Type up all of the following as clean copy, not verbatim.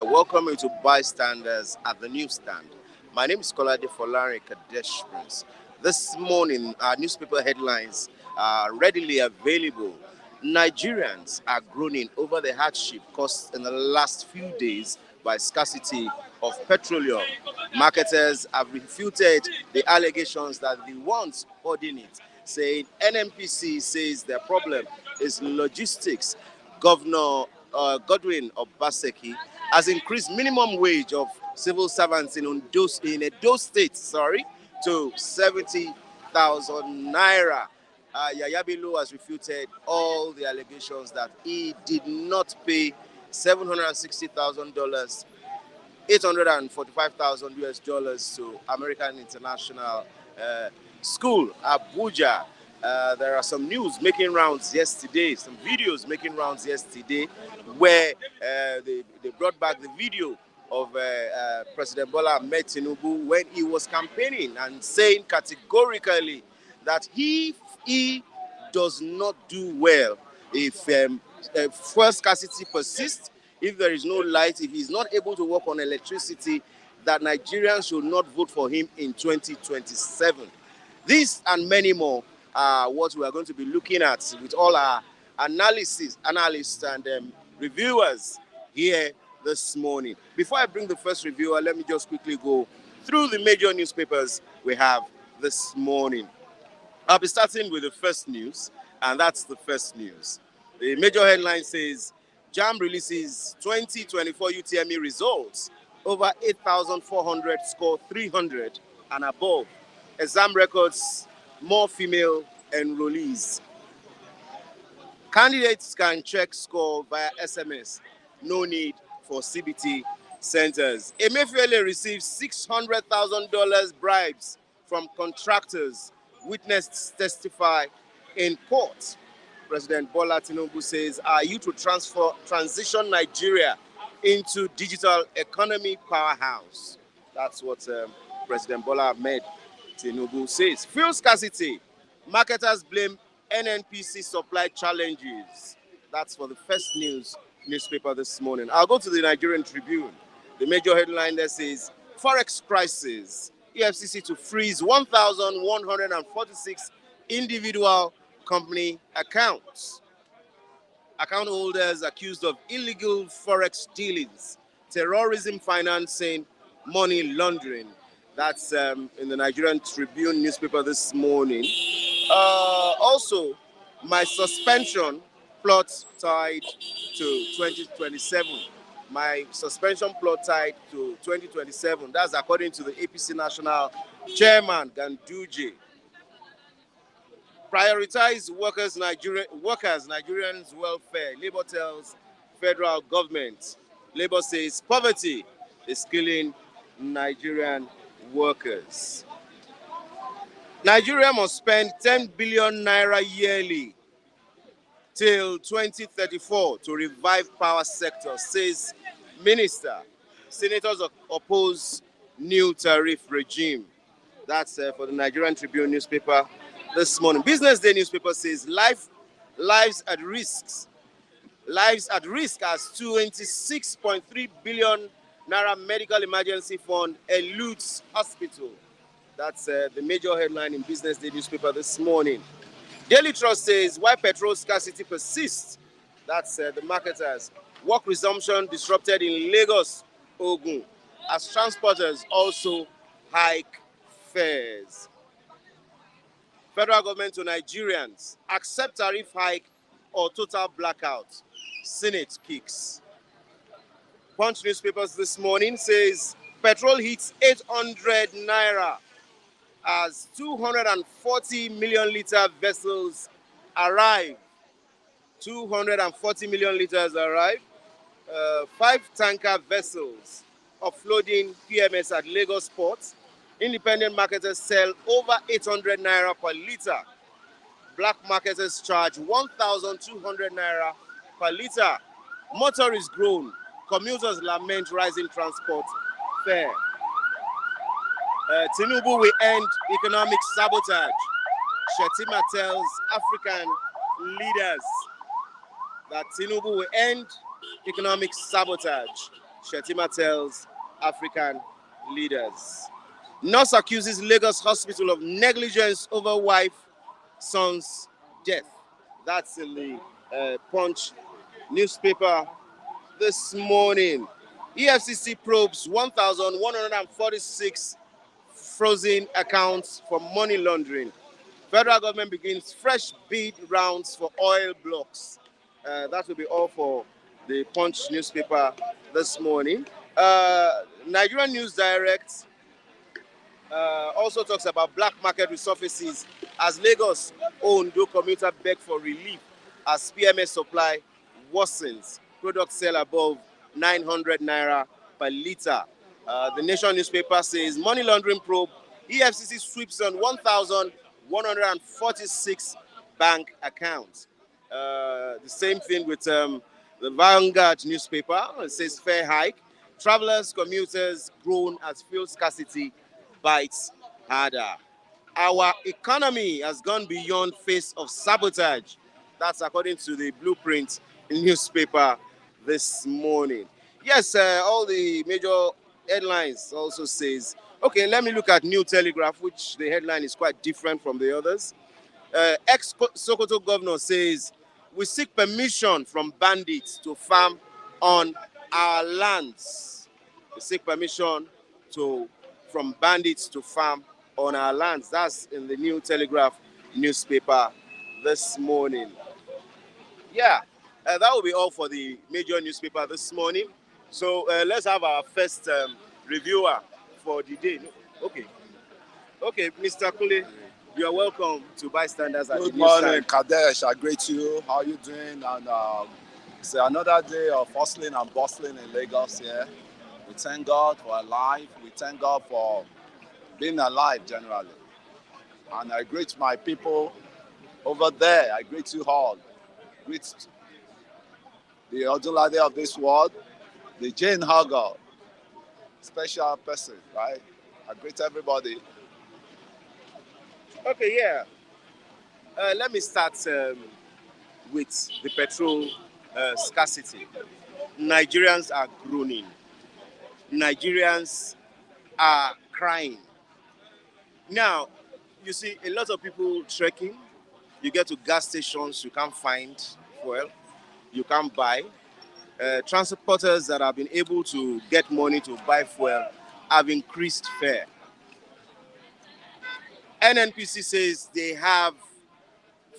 Welcome you to Bystanders at the Newsstand. My name is Kolade Folari Kadesh Prince. This morning, our newspaper headlines are readily available. Nigerians are groaning over the hardship caused in the last few days by scarcity of petroleum. Marketers have refuted the allegations that the ones holding it, saying NNPC says their problem is logistics. Governor Godwin Obaseki has increased minimum wage of civil servants in Edo State, to 70,000 naira. Yahaya Bello has refuted all the allegations that he did not pay $760,000, $845,000 to American International School, Abuja. There are some news making rounds yesterday, some videos making rounds yesterday, where they brought back the video of President Bola Ahmed Tinubu when he was campaigning and saying categorically that he does not do well if fuel scarcity persists, if there is no light, if he's not able to work on electricity, that Nigerians should not vote for him in 2027. This and many more are what we are going to be looking at with all our analysts and reviewers here this morning. Before I bring the first reviewer, let me just quickly go through the major newspapers we have this morning. I'll be starting with the first news, and that's the first news. The major headline says, JAMB releases 2024 UTME results. Over 8,400 score 300 and above. Exam records, more female enrollees. Candidates can check score via SMS. No need for CBT centers. Emefiele receives $600,000 bribes from contractors. Witnesses testify in court. President Bola Tinubu says, are you to transition Nigeria into digital economy powerhouse? That's what President Bola Ahmed Tinubu says. Fuel scarcity. Marketers blame NNPC supply challenges. That's for the first newspaper this morning. I'll go to the Nigerian Tribune. The major headline there says, Forex crisis. EFCC to freeze 1,146 individual company accounts. Account holders accused of illegal Forex dealings, terrorism financing, money laundering. That's in the Nigerian Tribune newspaper this morning. Also, my suspension plot tied to 2027. My suspension plot tied to 2027. That's according to the APC National Chairman, Ganduje. Prioritize Nigerians' welfare. Labour tells federal government. Labour says poverty is killing Nigerian workers. Nigeria must spend 10 billion naira yearly till 2034 to revive power sector, says minister. Senators oppose new tariff regime. That's for the Nigerian Tribune newspaper this morning. Business Day newspaper says lives at risk. Lives at risk as 26.3 billion naira medical emergency fund eludes hospital. That's the major headline in Business Day newspaper this morning. Daily Trust says why petrol scarcity persists. That's the marketers. Work resumption disrupted in Lagos, Ogun, as transporters also hike fares. Federal government to Nigerians, accept tariff hike or total blackout. Senate kicks. Punch newspapers this morning says petrol hits 800 naira as 240 million liter vessels arrive. 240 million liters arrive. 5 tanker vessels offloading PMS at Lagos Port. Independent marketers sell over 800 naira per liter. Black marketers charge 1,200 naira per liter. Motorists groan. Commuters lament rising transport fare. Tinubu will end economic sabotage. Shettima tells African leaders that Tinubu will end economic sabotage. Shettima tells African leaders. Nurse accuses Lagos hospital of negligence over wife, son's death. That's in the Punch newspaper this morning. EFCC probes 1,146 frozen accounts for money laundering. Federal government begins fresh bid rounds for oil blocks. That will be all for the Punch newspaper this morning. Nigerian News Direct also talks about black market resurfaces as Lagos Ondo commuter beg for relief as PMS supply worsens. Products sell above 900 naira per liter. The Nation newspaper says money laundering probe. EFCC sweeps on 1,146 bank accounts. The same thing with the Vanguard newspaper. It says fare hike. Travelers, commuters groan as fuel scarcity bites harder. Our economy has gone beyond face of sabotage. That's according to the Blueprint newspaper this morning. Yes, all the major headlines also says, okay, let me look at New Telegraph, which the headline is quite different from the others. Ex-Sokoto governor says, we seek permission from bandits to farm on our lands. We seek permission from bandits to farm on our lands. That's in the New Telegraph newspaper this morning. Yeah, that will be all for the major newspaper this morning. So let's have our first reviewer for the day. Okay, Mr. Kule, you are welcome to Bystanders at the Good morning, newsstand. Kadesh. I greet you. How are you doing? And it's another day of hustling and bustling in Lagos here. We thank God for our life. We thank God for being alive generally. And I greet my people over there. I greet you all. Greet the Odunlade of this world, the Jane Hugger, special person, right? I greet everybody. Okay, yeah. Let me start with the petrol scarcity. Nigerians are groaning. Nigerians are crying. Now, you see, a lot of people trekking. You get to gas stations, you can't find fuel, you can't buy. Transporters that have been able to get money to buy fuel have increased fare. NNPC says they have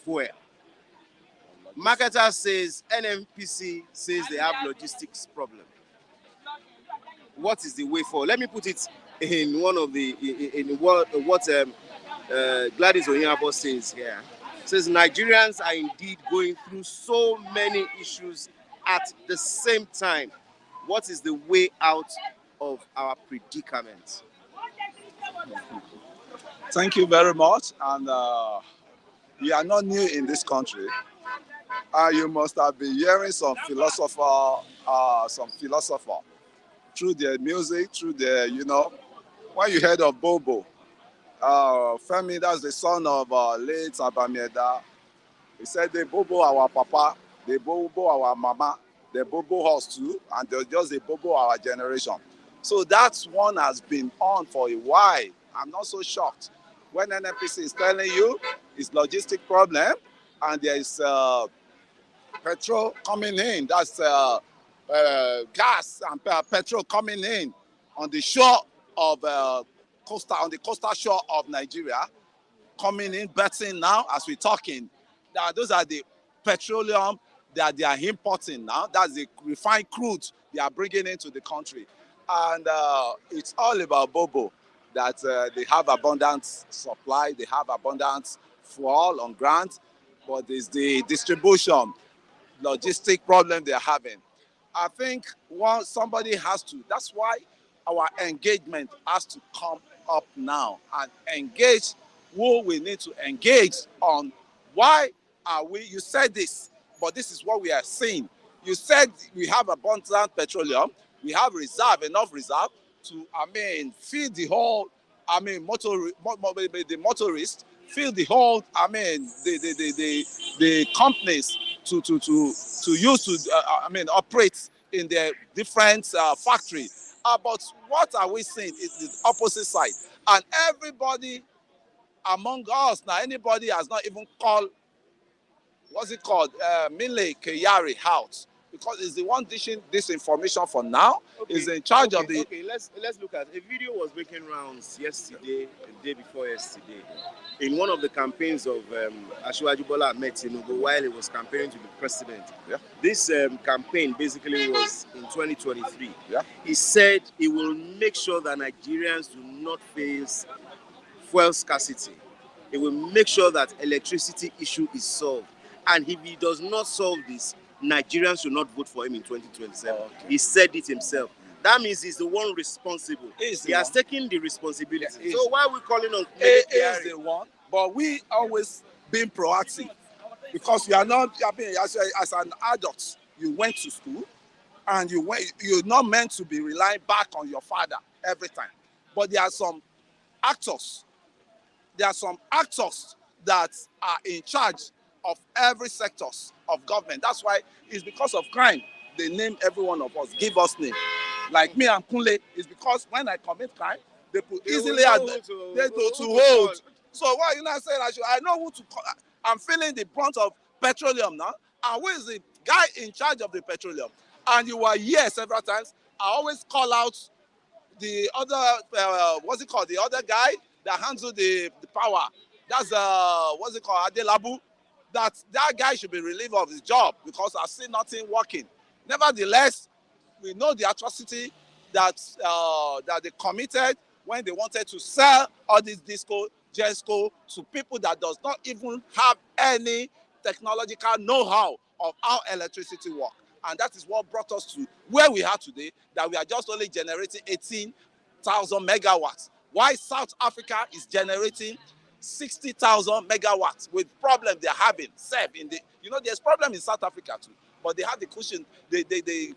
fuel. Marketer says NNPC says they have logistics problem. What is the way forward? Let me put it in one of the in what Gladys Onyabo says here. It says Nigerians are indeed going through so many issues at the same time. What is the way out of our predicament? Thank you very much. And we are not new in this country. You must have been hearing some philosopher through their music, through their, when you heard of Bobo, Femi, that's the son of late Abamieda. He said they Bobo our papa, they Bobo our mama, they Bobo us too, and they're just they Bobo our generation. So that one has been on for a while. I'm not so shocked. When NNPC is telling you it's logistic problem and there is petrol coming in, that's gas and petrol coming in on the shore of on the coastal shore of Nigeria, coming in, betting now as we're talking. Those are the petroleum that they are importing now. That's the refined crude they are bringing into the country. And it's all about Bobo, that they have abundant supply, they have abundant fuel on ground, but it's the distribution, logistic problem they're having. I think somebody has to, that's why our engagement has to come up now and engage who we need to engage on. Why are we, you said this, but this is what we are seeing. You said we have abundant petroleum, we have enough reserve to, feed the whole, the motorist, feed the whole, the companies to use to, operate in their different factory. But what are we seeing is the opposite side. And everybody among us now, anybody has not even called, what's it called, Mile Kyari out, because he's the one dishing this information for now. Okay. He's in charge of the... Okay, let's look at, a video was making rounds yesterday, the day before yesterday, in one of the campaigns of Asiwaju Bola Ahmed Tinubu while he was campaigning to be president. Yeah. This campaign basically was in 2023. Yeah. He said he will make sure that Nigerians do not face fuel scarcity. He will make sure that electricity issue is solved. And if he does not solve this, Nigerians should not vote for him in 2027. Okay. He said it himself. That means he's the one responsible. He has taken the responsibility. Yeah, so why are we calling on? He is the one, but we always been proactive, because you are not, as an adult, you went to school, and you're not meant to be relying back on your father every time. But there are some actors. There are some actors that are in charge of every sectors of government. That's why it's because of crime they name every one of us, give us name. like me and Kunle, is because when I commit crime, they could easily to hold. So why you not saying I know who to call? I'm feeling the brunt of petroleum now. And who is the guy in charge of the petroleum? And you were here several times. I always call out the other, what's it called? The other guy that handles the power. That's, what's it called? Adelabu. That guy should be relieved of his job because I see nothing working. Nevertheless, we know the atrocity that they committed when they wanted to sell all this Jesco to people that does not even have any technological know-how of how electricity works. And that is what brought us to where we are today, that we are just only generating 18,000 megawatts. Why South Africa is generating 60,000 megawatts with problems they're having. There's problem in South Africa too, but they have the cushion, they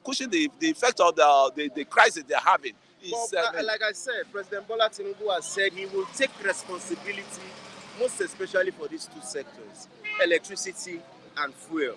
cushion the effect of the crisis they're having. Like I said, President Bola Tinubu has said he will take responsibility, most especially for these two sectors, electricity and fuel.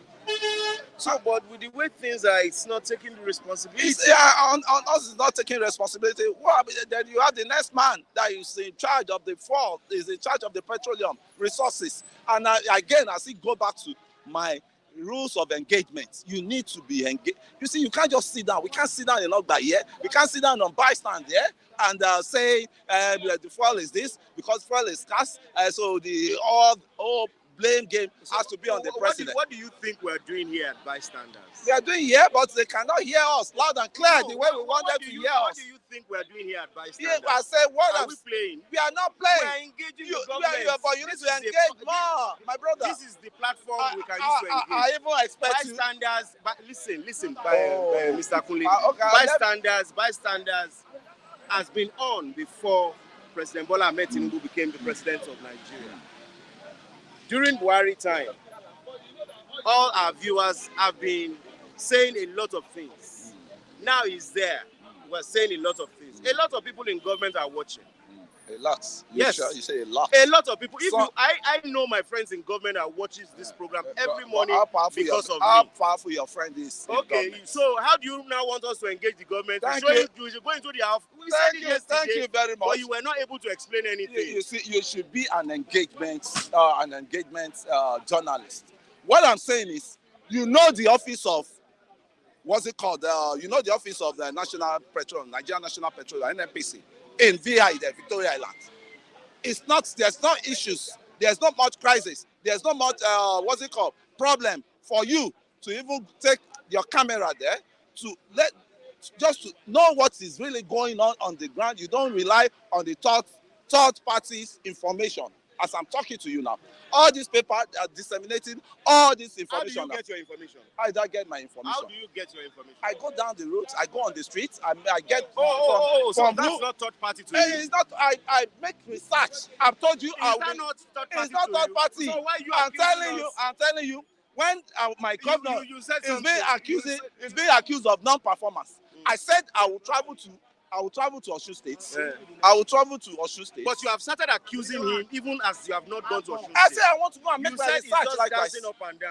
So, but with the way things are, it's not taking the responsibility. On us, it's not taking responsibility. Well, then you have the next man that is in charge of the fuel, is in charge of the petroleum resources. And again, I still go back to my rules of engagement. You need to be engaged. You see, you can't just sit down. We can't sit down in Ogba here. We can't sit down on bystand there and say the fuel is this because fuel is scarce. So the all blame game has to be on the president. What do you think we're doing here at bystanders? We are doing here, but they cannot hear us loud and clear the way we want them to hear us. What do you think we're doing here at bystanders? Yeah, I said, what are we playing? We are not playing. We are engaging the government. But you need to engage more, my brother. This is the platform we can use to engage. I even expect bystanders. Listen, Mr. Kunle. Bystanders has been on before President Bola Ahmed Tinubu became the president of Nigeria. During Buhari time, all our viewers have been saying a lot of things. Now he's there. We're saying a lot of things. A lot of people in government are watching. A lot. Yes. You say a lot. A lot of people. I know my friends in government that watches this program every morning because of me. How powerful your friend is. Okay, so how do you now want us to engage the government? Thank you. You should go into the house. Thank you very much. But you were not able to explain anything. You see, you should be an engagement journalist. What I'm saying is, you know the office of, what's it called? You know the office of the National Petroleum, Nigerian National Petroleum, NNPC, in VI, the Victoria Island. There's no issues. There's not much crisis. There's not much, problem for you to even take your camera there just to know what is really going on the ground. You don't rely on the third parties' information. As I'm talking to you now, all these papers are disseminating all this information. How do you get your information? How do I get my information? How do you get your information? I go down the road, I go on the streets, I get so that's not third party to you? It's not. I make research. I've told you. Is that not third party? It's not third party. So why you? I'm telling you. When my governor is being accused of non-performance, I said I will travel to Osun State. Yeah. I will travel to Osun State. But you have started accusing him even as you have not gone to Osun State. I said I want to go and make my research likewise.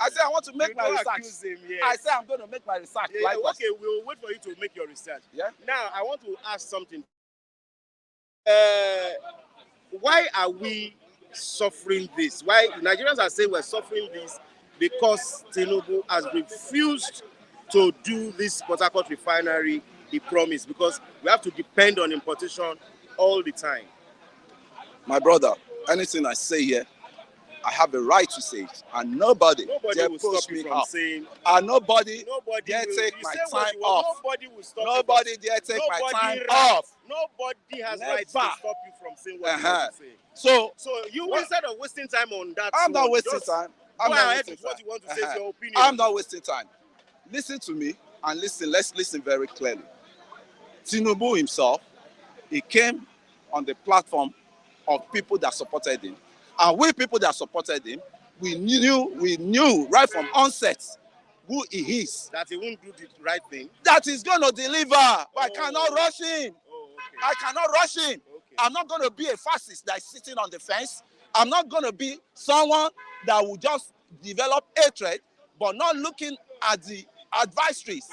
I said I want to make my research. I said I'm going to make my research likewise. Okay, we'll wait for you to make your research. Yeah. Now, I want to ask something. Why are we suffering this? Why Nigerians are saying we're suffering this because Tinubu has refused to do this Port Harcourt refinery he promised, because we have to depend on importation all the time. My brother, anything I say here, I have a right to say it, and nobody dare will push stop you me from off. saying. And nobody dare take my time off. Nobody will stop. Nobody dare take my time off. Nobody has right to stop you from saying what you want to say. So you, instead of wasting time on that, I'm not wasting time. I'm go not ahead wasting with what time. you want to say is your opinion. I'm not wasting time. Listen to me and listen. Let's listen very clearly. Tinubu himself, he came on the platform of people that supported him. And we people that supported him, we knew right from onset who he is. That he won't do the right thing. That he's going to deliver. But I cannot rush him. Okay. I cannot rush him. Okay. I'm not going to be a fascist that is sitting on the fence. I'm not going to be someone that will just develop hatred, but not looking at the advisories.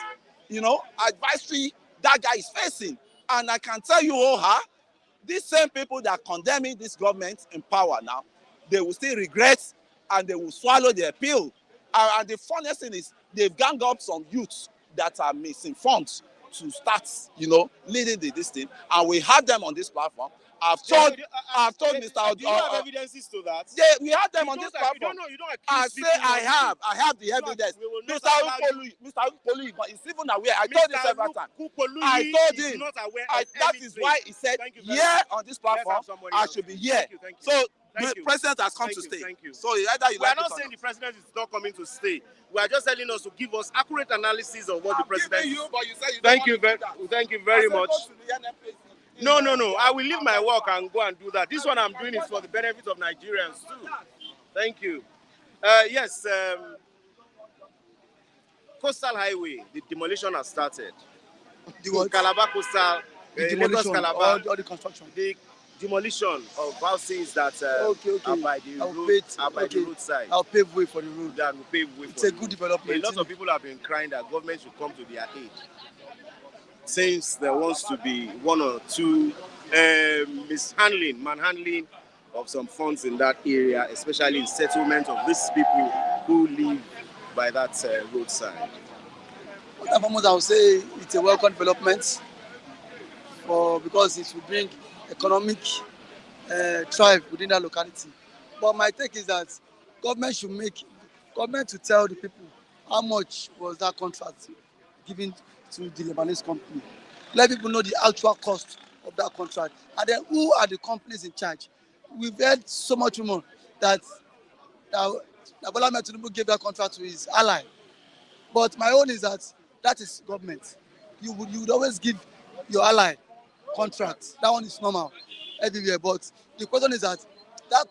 Advisory that guy is facing. And I can tell you, these same people that are condemning this government in power now, they will still regret and they will swallow their pill. And the funniest thing is they've ganged up some youths that are misinformed to start, leading this thing. And we had them on this platform. I've told Mr. Do you have evidences to that? Yeah, we had them on this platform. You don't I accuse say I have the evidence. Mr. Ukpolu is even aware. I told him several times. I told him. That is why he said here on this platform I should be here. So the president has come to stay. So either you We are not saying the president is not coming to stay. We are just telling us to give us accurate analysis of what the president. Thank you very much. No. I will leave my work and go and do that. This one I'm doing is for the benefit of Nigerians too. Thank you. Yes, Coastal Highway, the demolition has started. The Calabar Coastal, the demolition Calabar, or the construction. The demolition of houses that are by the roadside. I'll pave way for the road. That will pave way it's a good development. A lot of people have been crying that government should come to their aid. Since there wants to be one or two manhandling of some funds in that area, especially in settlement of these people who live by that roadside. I would say it's a welcome development because it will bring economic thrive within that locality. But my take is that government to tell the people how much was that contract given to the Lebanese company. Let people know the actual cost of that contract. And then who are the companies in charge? We've heard so much rumor that Bola Ahmed Tinubu gave that contract to his ally. But my own is that is government. You would always give your ally contract. That one is normal everywhere. But the question is that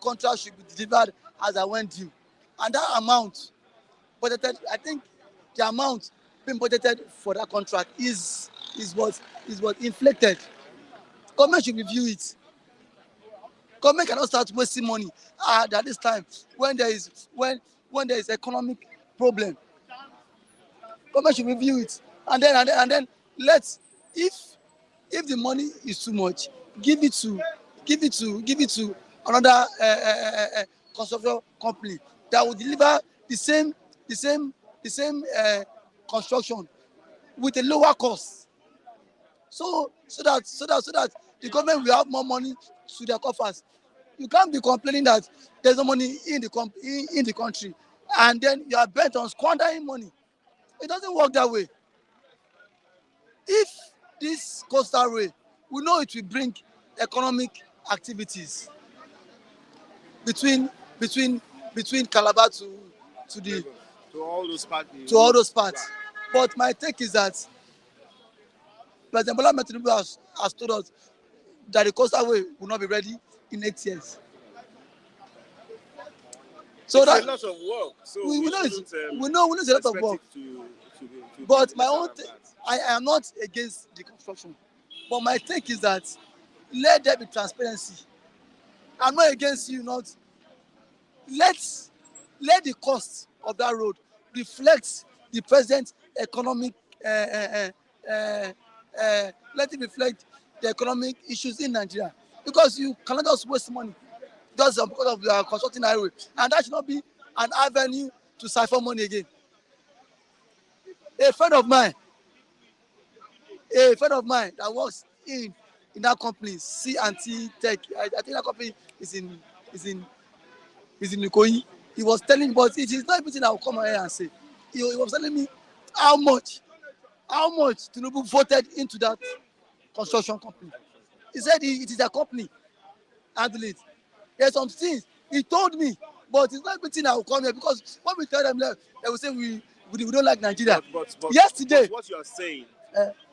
contract should be delivered as I went due. And that amount budgeted, I think the amount being budgeted for that contract is what inflated. Government should review it. Government cannot start wasting money at this time when there is economic problem. Government should review it and then if the money is too much, give it to another construction company that will deliver the same construction with a lower cost. So that the government will have more money to their coffers. You can't be complaining that there's no money in the country, and then you are bent on squandering money. It doesn't work that way. If this coastal way, we know it will bring economic activities between Calabar to all those parts. But my take is that President Bola Ahmed Tinubu has told us that the coastal way will not be ready in 8 years. So it's a lot of work. So we know it's a lot of work. But my own, I am not against the construction. But my take is that let there be transparency. I'm not against you. Not let the cost of that road reflect the present economic. Let it reflect the economic issues in Nigeria, because you cannot just waste money just because of the constructing highway, and that should not be an avenue to siphon money again. A friend of mine that works in that company, C&T Tech, I think that company is in Ikoyi. He was telling me, but it is not everything I will come here and say. He was telling me how much Tinubu voted into that construction company. He said it is a company handle it. There's some things he told me, but it's not everything I will come here, because when we tell them, they will say we don't like Nigeria. But yesterday, what you are saying,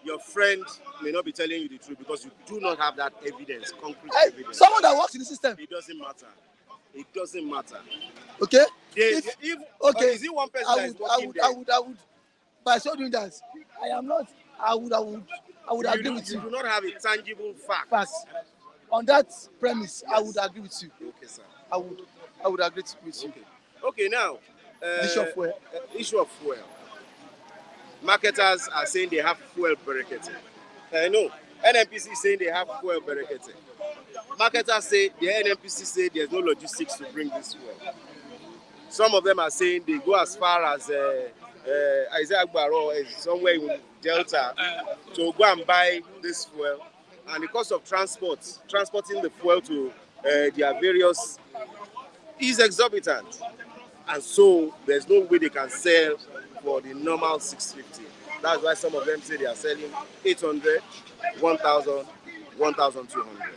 your friend may not be telling you the truth because you do not have that evidence, concrete evidence. Someone that works in the system. It doesn't matter. Okay. Is it one person that is working there? I would. By so doing that, I would agree with you. You do not have a tangible fact. On that premise, yes. I would agree with you. Okay, sir. I would agree with you. Okay, now. Issue of fuel. Marketers are saying they have fuel barricading. I know. NNPC saying they have fuel berekete. Marketers say the NNPC say there's no logistics to bring this fuel. Some of them are saying they go as far as Isaiah Baro is somewhere in Delta to go and buy this fuel. And the cost of transporting the fuel to their various is exorbitant. And so there's no way they can sell for the normal 650. That's why some of them say they are selling 800, 1,000, 1,200.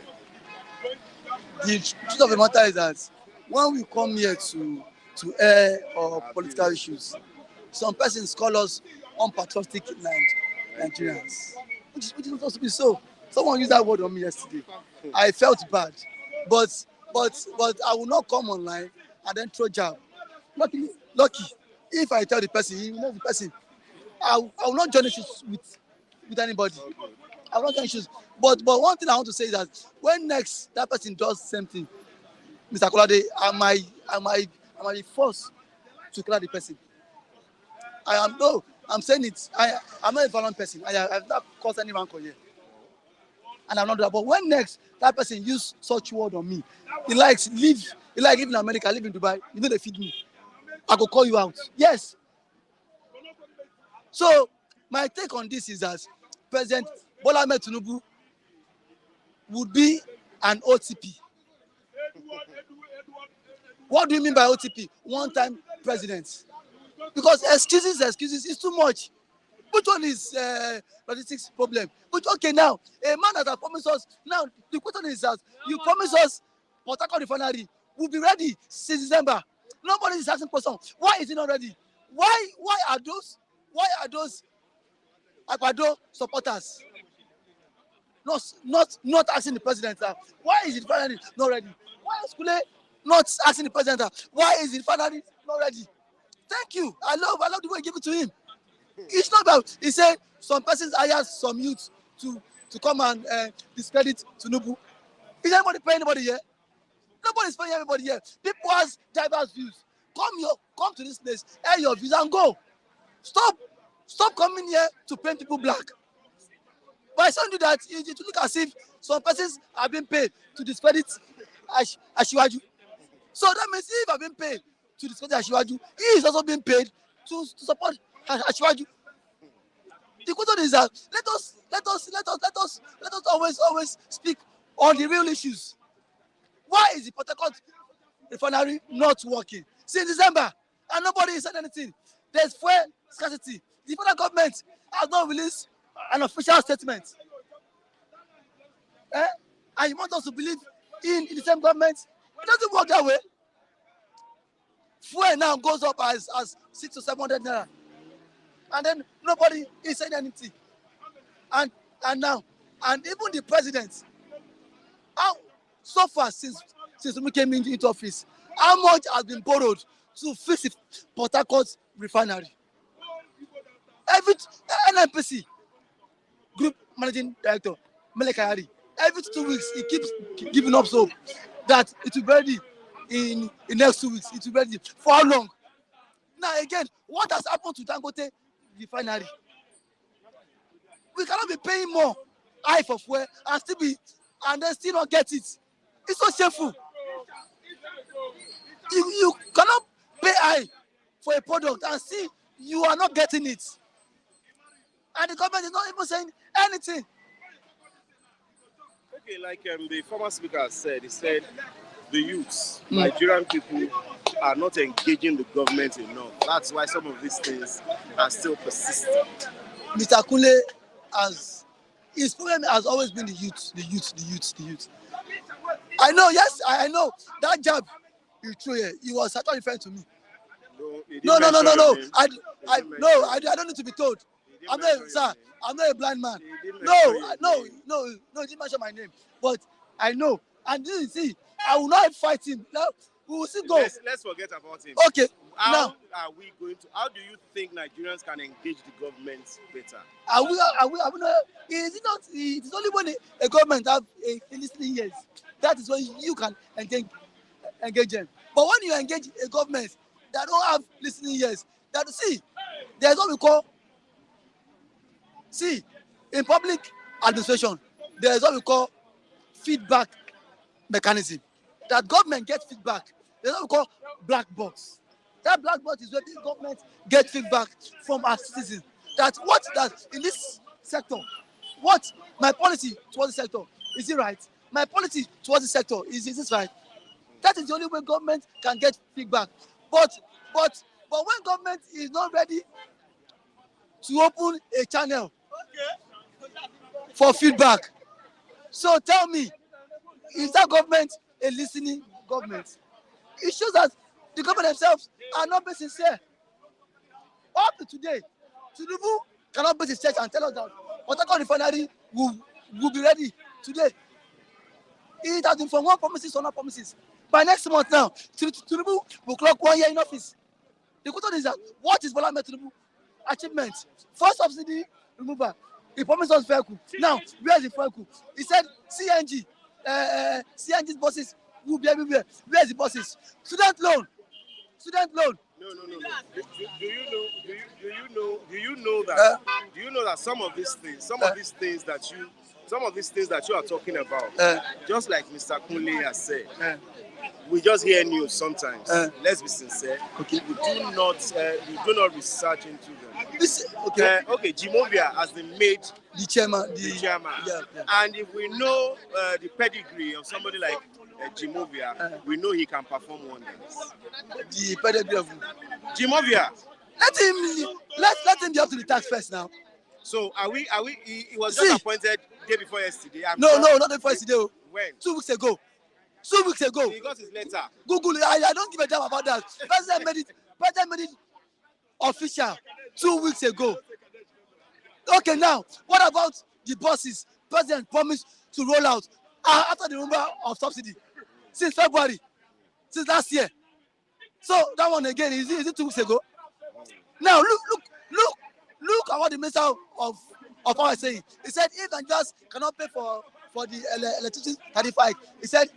The truth of the matter is that when we come here to air our political issues, some persons call us unpatriotic Nigerians, which is not supposed to be so. Someone used that word on me yesterday. I felt bad, but I will not come online and then throw jab. Lucky, if I tell the person, he knows the person. I will not join issues with anybody. I will not join issues. But one thing I want to say is that when next that person does the same thing, Mr. Kolade, I might be forced to clear the person. I'm saying it. I'm not a violent person. I have not caused any rancor here. And I'm not doing that. But when next that person use such word on me, he likes live in America, live in Dubai, you know they feed me. I go call you out. Yes. So my take on this is that President Bola Ahmed Tinubu would be an OTP. What do you mean by OTP? One-time president. Because excuses is too much. Which one is logistics problem? But okay, now a man that has promised us. Now the question is that you promised us Port Harcourt refinery will be ready since December. Nobody is asking question. Why is it not ready? Why are those Agbado supporters not asking the president why is the refinery not ready? Why is Kule not asking the president why is the refinery not ready? Thank you. I love the way you give it to him. It's not about, he said some persons hired some youth to come and discredit Tinubu. Is anybody paying anybody here? Nobody's paying everybody here. People has diverse views. Come to this place, air your views and go. Stop coming here to paint people black. By some do that, it will look as if some persons have been paid to discredit Asiwaju. So that means if I've been paid to discredit Asiwaju, he is also being paid to support Asiwaju. The question is that let us always speak on the real issues. Why is the Port Harcourt refinery not working since December and nobody said anything? There's fuel scarcity. The federal government has not released an official statement. And you want us to believe in the same government? It doesn't work that way. Fuel now goes up as 600 to 700 naira. And then nobody is saying anything. And now, and even the president, so far since we came into office, how much has been borrowed to fix the Port Harcourt refinery? Every NNPC group managing director, Mele Kayari, every 2 weeks he keeps giving up hope that it will be ready in the next 2 weeks. It will be ready. For how long? Now again, what has happened to Dangote refinery? We cannot be paying more high for fuel and then still not get it. It's so shameful. You cannot pay high for a product and see you are not getting it. And the government is not even saying anything. Okay, like the former speaker said, he said the youths, Nigerian people, are not engaging the government enough. That's why some of these things are still persisting. Mr. Kunle, his problem has always been the youth. I know, yes, I know. That jab you threw here, he was actually referring to me. No. I don't need to be told. I'm not a blind man. No, he didn't mention my name. But I know. And you see, I will not fight him. Now, we will see go. Let's forget about him. Okay. How do you think Nigerians can engage the government better? It is only when a government have a listening ears. That is when you can engage them. But when you engage a government that don't have listening ears, there's what we call, in public administration, there is what we call feedback mechanism. That government gets feedback. There's what we call black box. That black box is where the government gets feedback from our citizens. That what that in this sector, what my policy towards the sector, is it right? My policy towards the sector, is this right? That is the only way government can get feedback. But when government is not ready to open a channel for feedback, so tell me, is that government a listening government? It shows that the government themselves are not being sincere. Up to today, Tinubu cannot be his church and tell us that Port Harcourt refinery will be ready today. It has been from one promises to another promises. By next month now, Tinubu will clock 1 year in office. The question is that what is Bola Ahmed Tinubu achievement? First subsidy removal. He promised us vehicle. Now, where is the vehicle? He said CNG, CNG buses will be everywhere. Where is the buses? Student loan. No. Do you know that some of these things that you are talking about, just like Mr. Kunle has said, we just hear news sometimes. Let's be sincere. Okay. We do not research into them. Okay. Jimovia has been made the chairman. Yeah. And if we know the pedigree of somebody like Jimovia, we know he can perform wonders. The pedigree of Jimovia. Let him be up to the tax first now. So are we? He was just appointed day before yesterday. No, not day before yesterday. When? 2 weeks ago. 2 weeks ago. He got his letter. Google it. I don't give a damn about that. President made it official 2 weeks ago. Okay, now what about the buses? President promised to roll out after the removal of subsidy since February, since last year. So that one again is it 2 weeks ago? Now look at what the minister of power is saying. He said if Nigerians cannot pay for the electricity tariff, he said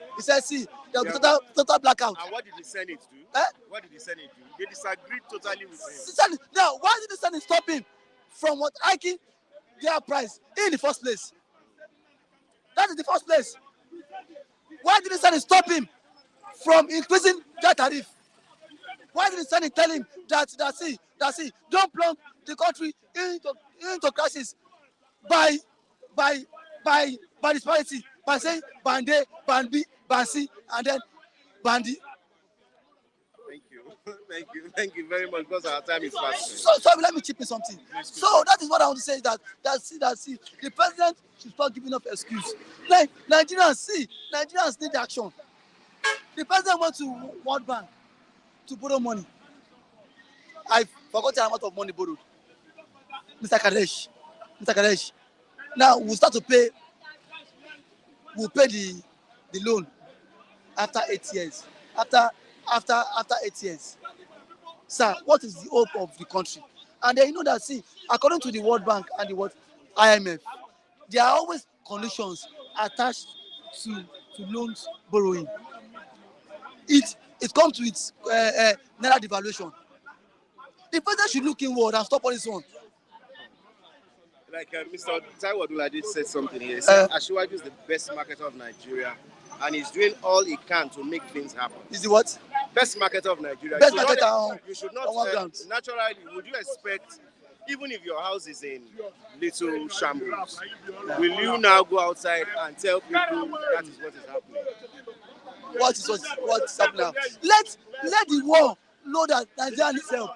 see there will be total blackout. And what did the Senate do? What did the Senate do? They disagreed totally with him. Now why did the Senate stop him from hiking their price in the first place? That is the first place. Why did the Senate stop him from increasing that tariff? Why did the Senate tell him that don't plunge the country into crisis by disparity, by saying band A, band B, band C, and then band D? Thank you very much, because our time is fast. So let me chip in something. So that is what I want to say, that the president should start giving up excuse. Like Nigerians need action. The president went to World Bank to borrow money. I forgot the amount of money borrowed. Mr. Kadesh. Now we'll start to pay. We'll pay the loan after 8 years. After 8 years. Sir, what is the hope of the country? And then you know that, according to the World Bank and the IMF, there are always conditions attached to loans borrowing. It comes to its naira devaluation. The president should look inward and stop on this one. Like Mr. Taiwo Odulade said something here. He said Asiwaju is the best marketer of Nigeria, and he's doing all he can to make things happen. Is the what? Best marketer of Nigeria. Best marketer you should not naturally, would you expect, even if your house is in little shambles, will you now go outside and tell people that is what is happening? What is happening now? Let the world know that Nigeria needs help.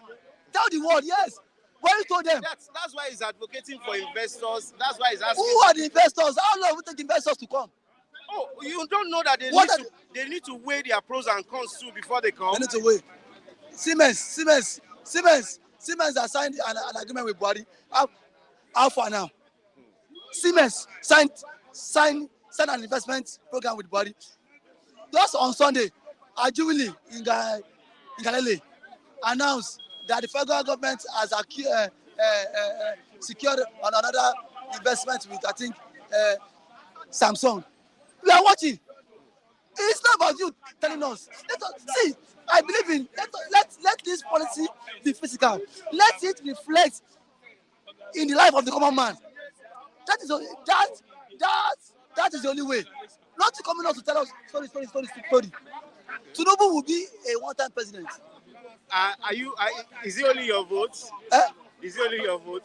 Tell the world, yes. What you told them? That's why he's advocating for investors. That's why he's asking. Who are the investors? How long will it take investors to come? Oh, you don't know that they need to weigh their pros and cons too before they come. They need to weigh. Siemens has signed an agreement with Buhari. How far now? Siemens signed an investment program with Buhari. Just on Sunday, Ajuwili in Galile announced that the federal government has secured another investment with, I think, Samsung. We are watching. It's not about you telling us. I believe in, let this policy be physical. Let it reflect in the life of the common man. That is that is the only way. Not to coming out to tell us story. Tinubu will be a one-time president. Is it only your vote? Eh? Is it only your vote?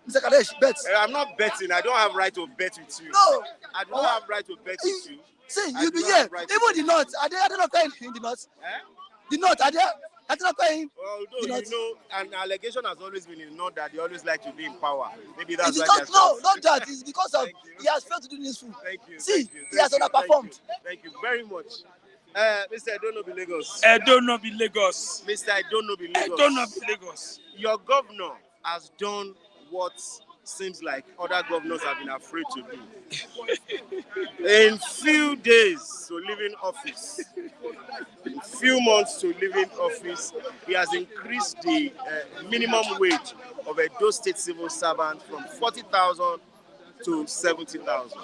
Mr. Kadesh, bet. I'm not betting. I don't have right to bet with you. No. I don't have right to bet with you. See, you be here. Right even the North, are they not paying in the North? Eh? The North, are they not paying? Although, you know, an allegation has always been in the North that they always like to be in power. Maybe that's it's why because, no, not that. It's because of he has failed to do this. Thank you. See, he has underperformed. Thank you very much. Mr. I don't know be Lagos. I don't know be Lagos. Mr. I don't know be Lagos. I don't know be Lagos. Your governor has done what seems like other governors have been afraid to do. In few days to leaving office, in few months to leaving office, he has increased the minimum wage of a Edo State civil servant from 40,000 to 70,000.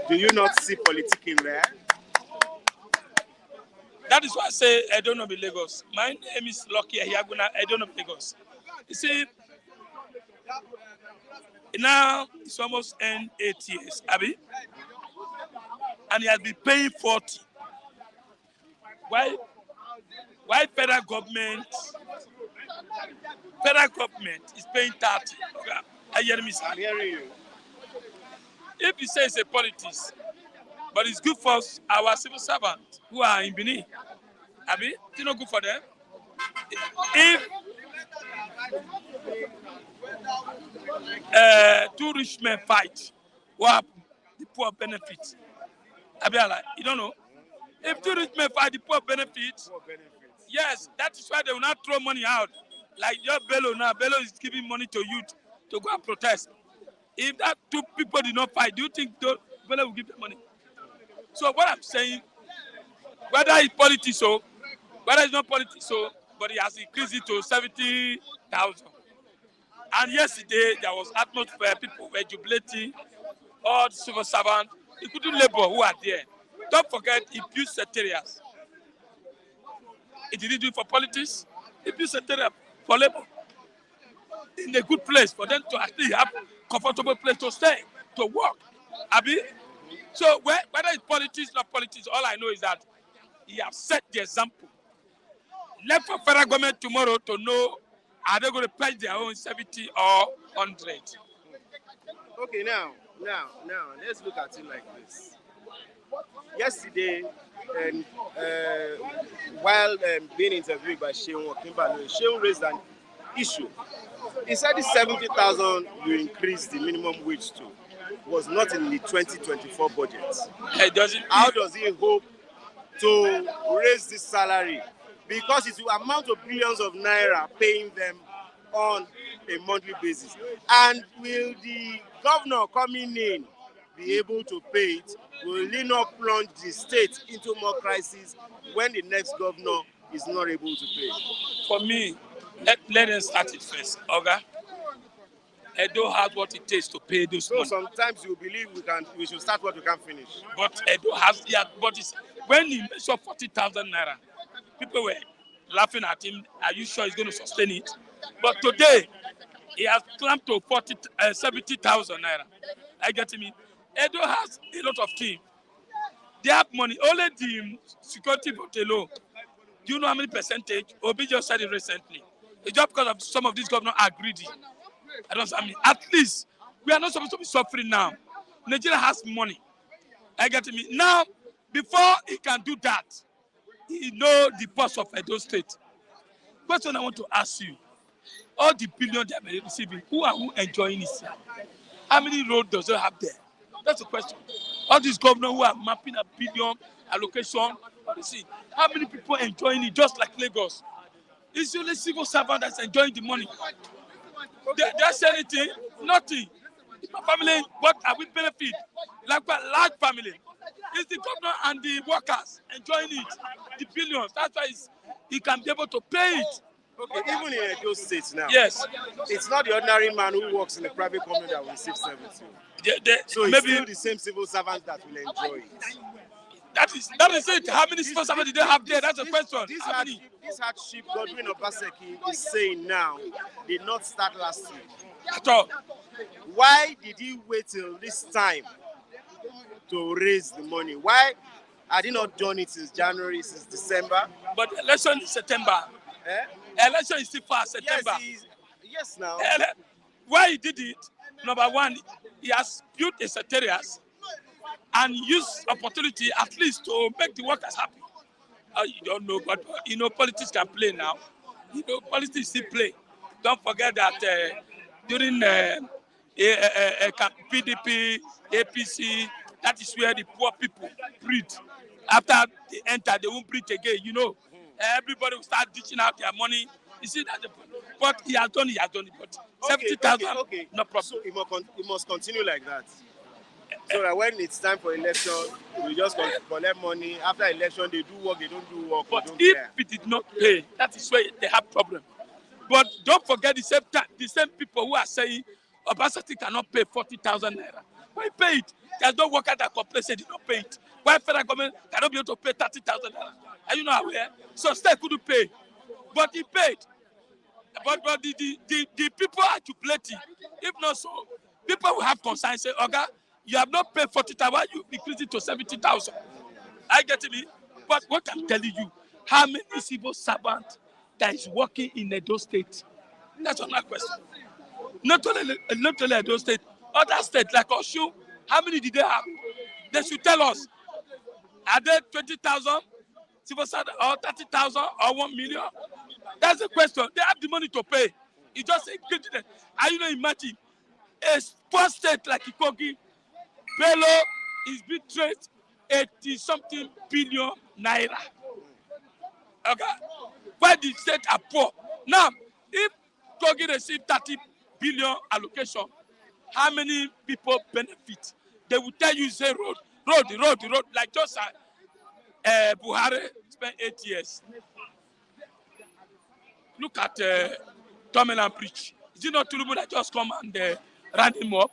Do you not see politicking there? That is why I say I don't know be Lagos. My name is Lucky Ayaguna. I don't know be Lagos. You see, now it's almost end 8 years, Abi, and he has been paying 40. Why federal government is paying 30? Okay. I hear me, sir. I'm hearing you. If you say it's a politics, but it's good for our civil servants who are in Benin, Abi, it's not good for them. If two rich men fight, what happens? The poor benefit. Abi, you don't know. If two rich men fight, the poor benefit. Yes, that is why they will not throw money out. Like your Bello now, Bello is giving money to youth to go and protest. If that two people did not fight, do you think Bello will give them money? So what I'm saying, whether it's politics or whether it's not politics, but he has increased it to 70,000. And yesterday there was atmosphere, people were jubilating, all the civil servants, including labor who are there. Don't forget, he built secretariats. He didn't do it for politics, he built secretariat for labor. In a good place for them to actually have comfortable place to stay, to work. Abi? So whether it's politics or not politics, all I know is that he has set the example. Left for federal government tomorrow to know are they going to pledge their own 70 or 100. Okay, now, let's look at it like this. Yesterday, while being interviewed by Sheun Okinbalo, Sheun raised an issue. He said the 70,000 you increased the minimum wage to was not in the 2024 budget. How does he hope to raise this salary? Because it will amount to billions of naira paying them on a monthly basis. And will the governor coming in be able to pay it? Will he not plunge the state into more crisis when the next governor is not able to pay? For me, let us start it first, okay? Edo has what it takes to pay those money. Sometimes you believe we should start what we can finish. But Edo has, but when he mentioned 40,000 naira, people were laughing at him. Are you sure he's going to sustain it? But today, he has climbed to 70,000 naira. I get me. Edo has a lot of team. They have money. Only the security vote alone. Do you know how many percentage? Obi just said it recently. It's just because of some of these governors are greedy. I don't mean. At least we are not supposed to be suffering now. Nigeria has money. I get me. Now, before he can do that, he knows the boss of Edo State. Question I want to ask you: all the billions they are receiving, who enjoying it? How many roads does it have there? That's the question. All these governors who are mapping a billion allocation, how many people enjoying it? Just like Lagos, it's only civil servant that's enjoying the money. There's anything, nothing. My family, what are we benefit? Like a large family. It's the governor and the workers enjoying it, the billions. That's why he can be able to pay it. Okay, even in Edo State now, yes, it's not the ordinary man who works in a private company that will receive 70. So it's maybe still the same civil servants that will enjoy it. That is it. How many civil servants did they have there? That's the question. This hardship Godwin Obaseki is saying now did not start last week. At all. Why did he wait till this time to raise the money? Why had he not done it since January, since December? But the election is September. Eh? Election is still far, September. Yes, now. Why he did it? Number one, he has built a secretariat and used opportunity at least to make the workers happy. You don't know, but you know politics can play now. You know politics still play. Don't forget that during PDP, APC, that is where the poor people breed. After they enter, they won't breed again. You know, everybody will start ditching out their money. You see that, but he has done it. But 70,000, okay. no problem. So it must continue like that. So that when it's time for election, we just collect money. After election, they do work, they don't do work. But if it did not pay, that is where they have problem. But don't forget the same people who are saying Obaseki cannot pay 40,000 naira. Why pay it? There's no worker that complains they did not pay it. Why federal government cannot be able to pay 30,000 naira? Are you not aware? So state couldn't pay, but he paid. But the people are jubilating. If not so, people will have concern. Say, Oga, you have not paid 40,000. Why you increase it to 70,000? I get me. But what I'm telling you, how many civil servants that is working in Edo State? That's another question. Not only Edo State, other states like Osun, how many did they have? They should tell us. Are they 20,000 civil servants or 30,000 or 1 million? That's the question. They have the money to pay. You just increase it. Are you not imagine a poor state like Ikogi, Bello is being traced 80-something billion naira. Okay? Why the state are poor? Now, if Kogi received 30 billion allocation, how many people benefit? They will tell you, say, road, like just Buhari spent 8 years. Look at Tomeland Bridge. Is it not Tinubu that just come and ran him up?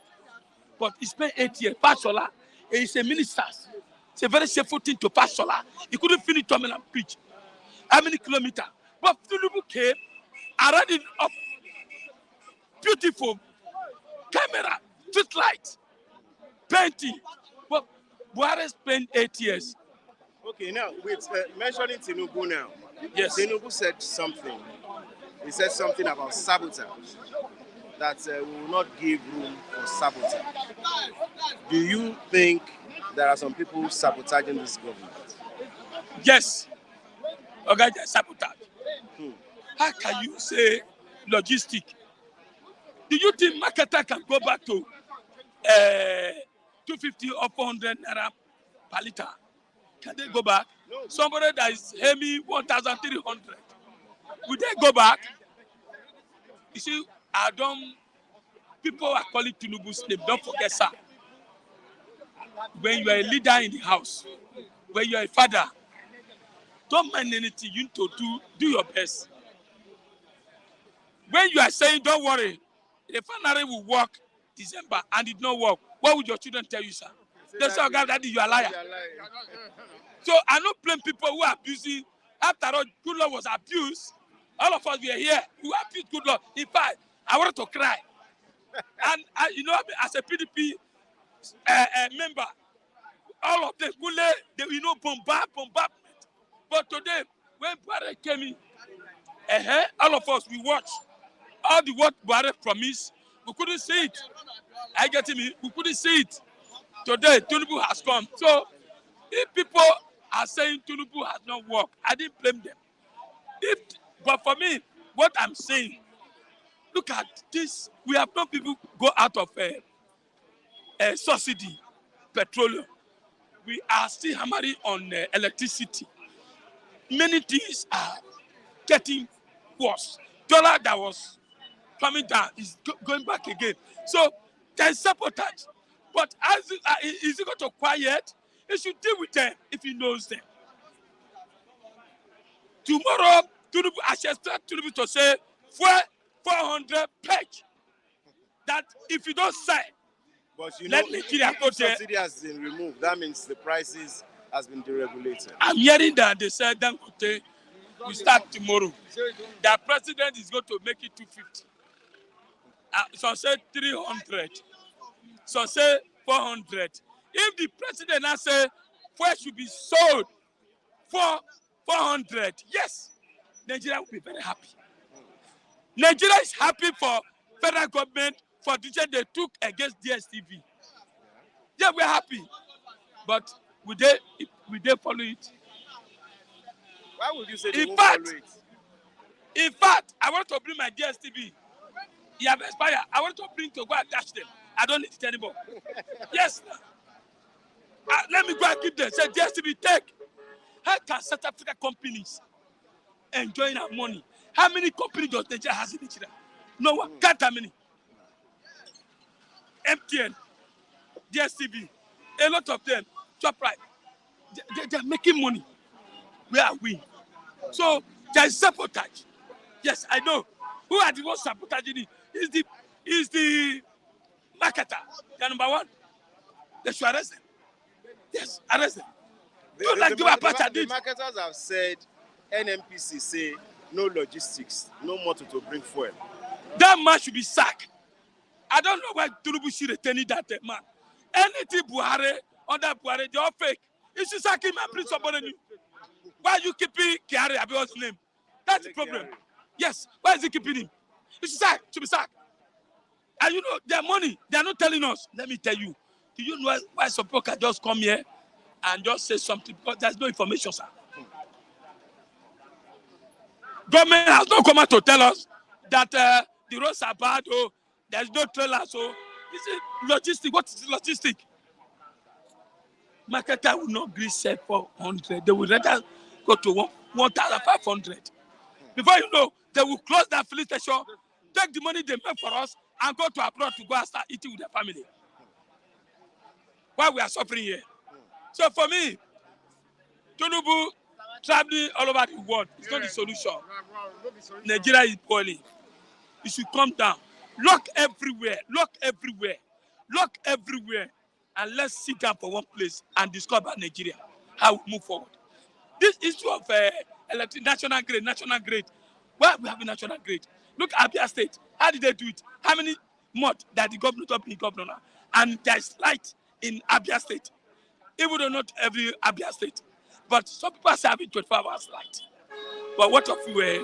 But he spent 8 years. Passola, he's a minister. It's a very safe thing to Passola. He couldn't finish Tomeland Bridge. How many kilometers? But Tinubu came, ran it up. Beautiful. Camera, street light, painting. But Buhari spent 8 years. Okay, now, with mentioning Tinubu now. Yes. Tinubu said something. He said something about sabotage. That we will not give room for sabotage. Do you think there are some people sabotaging this government? Yes. Okay, sabotage. How can you say logistic? Do you think marketer can go back to 250 or 400 naira per liter? Can they go back? No. Somebody that is heavy 1,300. Would they go back? You see, people are calling Tinubu's name. Don't forget, sir. When you are a leader in the house, when you are a father, don't mind anything. You need to do your best. When you are saying, don't worry, the refinery will work December and it not work, what would your children tell you, sir? They say, oh God, daddy, you are a liar. So I don't blame people who are abusing. After all, good law was abused. All of us were here who abused good law. In fact, I wanted to cry. And you know, as a PDP member, all of them, they bombardment. But today, when Buhari came in, all of us, we watched all the what Buhari promised. We couldn't see it. I get me. We couldn't see it. Today, Tinubu has come. So, if people are saying Tinubu has not worked, I didn't blame them. But for me, what I'm saying, look at this. We have no people go out of subsidy, petroleum. We are still hammering on electricity. Many things are getting worse. Dollar that was coming down is going back again. So there's sabotage. But is he going to quiet? He should deal with them if he knows them. Tomorrow, I shall start to say 400 page. That if you don't sign, but you let know, Nigeria go there. Subsidy has been removed. That means the prices has been deregulated. I'm hearing that they said Dangote will start tomorrow. The president is going to make it 250. Some say 300. Some say 400. If the president now say fuel should be sold for 400, yes, Nigeria will be very happy. Nigeria is happy for federal government for the decision they took against DSTV. Yeah, we're happy. But will they follow it? Why would you say they won't follow it? In fact, I want to bring my DSTV. It have expired. I want to bring to go and dash them. I don't need it anymore. Yes. Let me go and give them. Say DSTV take. How can South Africa companies enjoying our money? How many companies does Nigeria has in Nigeria? No one. Can't how many? MTN, DSTV, a lot of them. ShopRite. They're making money. Where are we? So there is sabotage. Yes, I know. Who are the ones sabotaging it? Is the marketer. They're number one. They should arrest them. Yes, arrest them. The marketers have said NNPC say no logistics, no motor to bring fuel. That man should be sacked. I don't know why Tinubu should retain that man. Anything Buhari, under Buhari, they all fake. You should sack him and bring somebody new. Why are you keeping Kyari? What's his name? That's the problem. Yes. Why is he keeping him? You should be sacked. And you know, their money, they are not telling us. Let me tell you. Do you know why some people can just come here and just say something? Because there's no information, sir. Government has not come out to tell us that the roads are bad, or there's no trailer. So, is it logistic? What is logistic? Marketer will not agree sell for 100. They will rather go to 1,500. Before you know, they will close that filling station, take the money they make for us, and go to abroad to go and start eating with their family. Why we are suffering here? So for me, Tinubu traveling all over the world is not the solution. Nigeria is boiling. You should come down. Lock everywhere, and let's sit down for one place and discuss about Nigeria, how we move forward. This issue of national grid. Why we have a national grid? Look at Abia State. How did they do it? How many months that the governor top in governor? And there's light in Abia State. Even though not every Abia State. But some people are having 24 hours light. But what if we were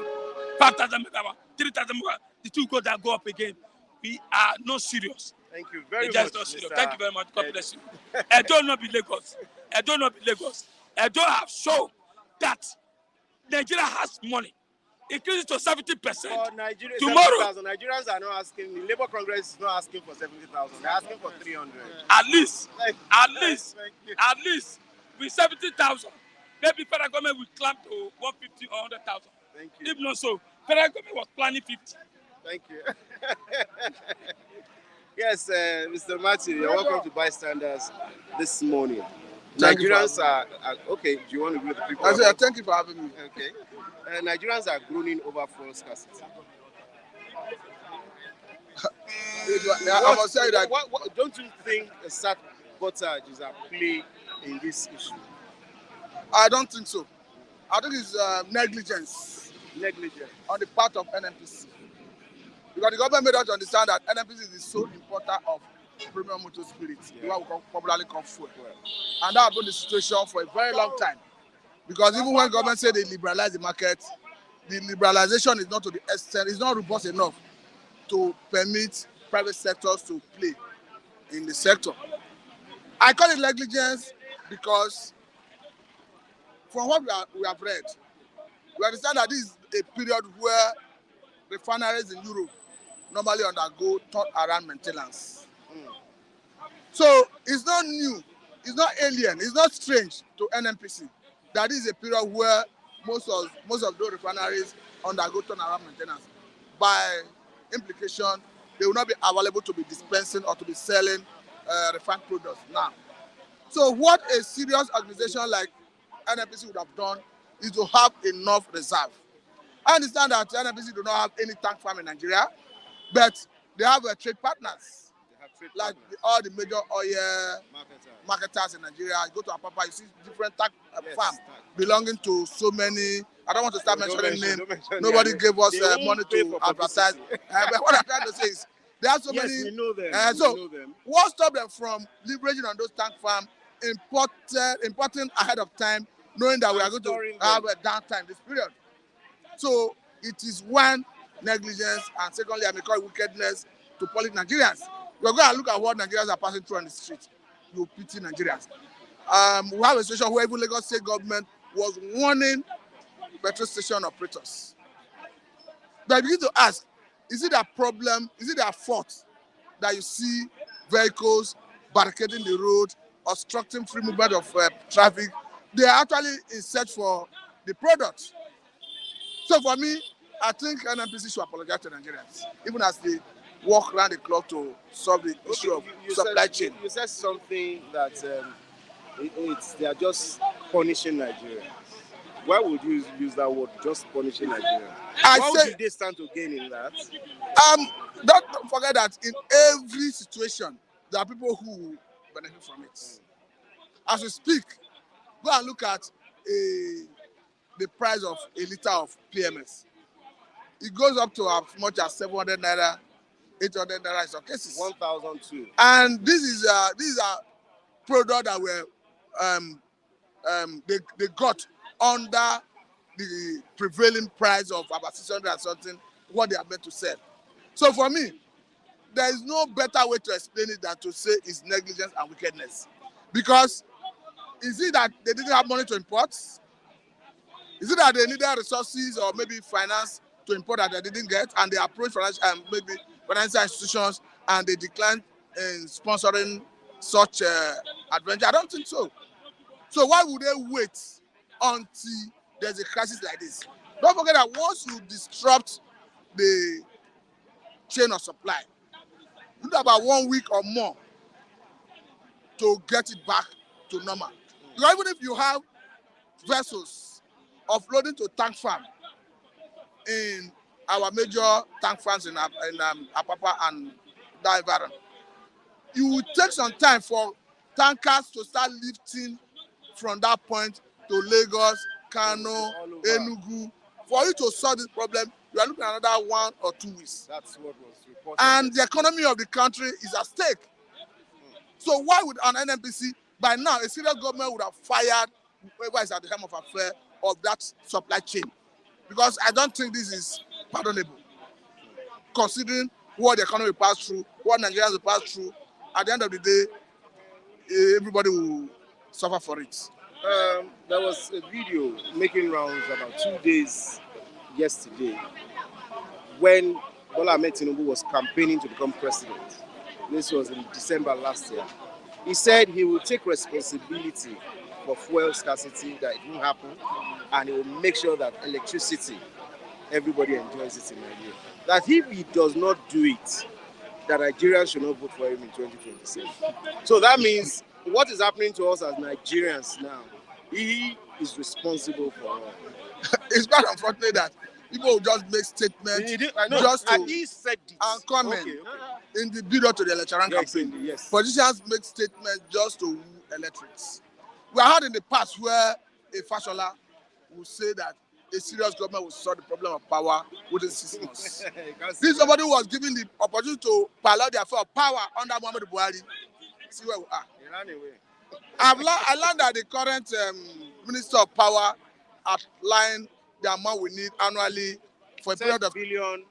5,000 megawatt, 3,000 megawatt, the two go up again? We are not serious. Thank you very much. Not serious. Thank you very much. God bless you. I don't know be Lagos. I don't have shown that Nigeria has money. Increase it to 70%. Tomorrow, 70, Nigerians are not asking. The Labour Congress is not asking for 70,000. They're asking for 300. At least, with 70,000, maybe federal government will climb to 150 or 100,000. Thank you. If not so, federal government was planning 50. Thank you. Yes, Mr. Martin, you're welcome to Bystanders this morning. Nigerians are okay. Do you want to greet the people? Thank you for having me. Okay. Nigerians are groaning over fuel scarcity. I must say that. What, don't you think a sabotage is at play in this issue? I don't think so. I think it's negligence. Negligence on the part of NNPC. Because the government made us understand that NNPC is the sole importer of premium motor spirits, the one we popularly call fuel. And that has been the situation for a very long time. Because even when government said they liberalize the market, the liberalization is not to the extent, it's not robust enough to permit private sectors to play in the sector. I call it negligence because from what we have read, we understand that this is a period where refineries in Europe normally undergo turnaround maintenance. So it's not new, it's not alien, it's not strange to NNPC that is a period where most of those refineries undergo turnaround maintenance. By implication, they will not be available to be dispensing or to be selling refined products now. So what a serious organization like NNPC would have done is to have enough reserve. I understand that NNPC do not have any tank farm in Nigeria, but they have trade partners. Like all the major oil marketers in Nigeria. You go to Apapa, you see different tank farms belonging to so many. I don't want to start mentioning names. Nobody gave us money to advertise. But what I'm trying to say is, There are so Yes, many. we know them. So we know them. what stopped them from leveraging on those tank farms, importing ahead of time, knowing that we are going to have a downtime this period? So it is one, negligence, and secondly, I may call it wickedness to police Nigerians. You're going to look at what Nigerians are passing through on the street. You pity Nigerians. We have a situation where even Lagos state government was warning petrol station operators. But I begin to ask, is it a problem, is it their fault that you see vehicles barricading the road, obstructing free movement of traffic? They are actually in search for the product. So for me, I think NNPC should apologize to Nigerians, even as they walk around the clock to solve the issue of supply chain. You said something that they are just punishing Nigerians. Why would you use that word, just punishing Nigerians? What did they stand to gain in that? Don't forget that in every situation, there are people who benefit from it. As we speak, go and look at the price of a liter of PMS. It goes up to as much as 700 naira, 800 naira in some cases. 1,002. And these are products that were they got under the prevailing price of about 600 and something, what they are meant to sell. So for me, there is no better way to explain it than to say it's negligence and wickedness. Because is it that they didn't have money to import? Is it that they needed resources or maybe finance to import that they didn't get, and they approached maybe financial institutions and they declined in sponsoring such adventure? I don't think so. So why would they wait until there's a crisis like this? Don't forget that once you disrupt the chain of supply, you need about 1 week or more to get it back to normal. Because even if you have vessels offloading to tank farm in our major tank farms in Apapa and that environment, you will take some time for tankers to start lifting from that point to Lagos, Kano, Enugu. For you to solve this problem, you are looking at another 1 or 2 weeks. That's what was reported. And the economy of the country is at stake. So why would an NNPC, by now, a serious government would have fired whoever is at the helm of affair of that supply chain? Because I don't think this is pardonable. Considering what the economy will pass through, what Nigerians will pass through, at the end of the day, everybody will suffer for it. There was a video making rounds about 2 days yesterday when Bola Ahmed Tinubu was campaigning to become president. This was in December last year. He said he will take responsibility for fuel scarcity, that it won't happen, and he will make sure that electricity, everybody enjoys it in Nigeria. That if he does not do it, that Nigerians should not vote for him in 2027. So that means what is happening to us as Nigerians now, he is responsible for all. It's quite unfortunate that people will just make statements just to he said it. And comment Okay. in the build-up to the electoral campaign. Yes. Politicians make statements just to woo electorates. We have heard in the past where a Fashola will say that a serious government will solve the problem of power within 6 months. This is somebody who was given the opportunity to pilot the affair of power under Muhammadu Buhari. See where we are. He ran away. I learned that the current Minister of Power outlined the amount we need annually for a period of billion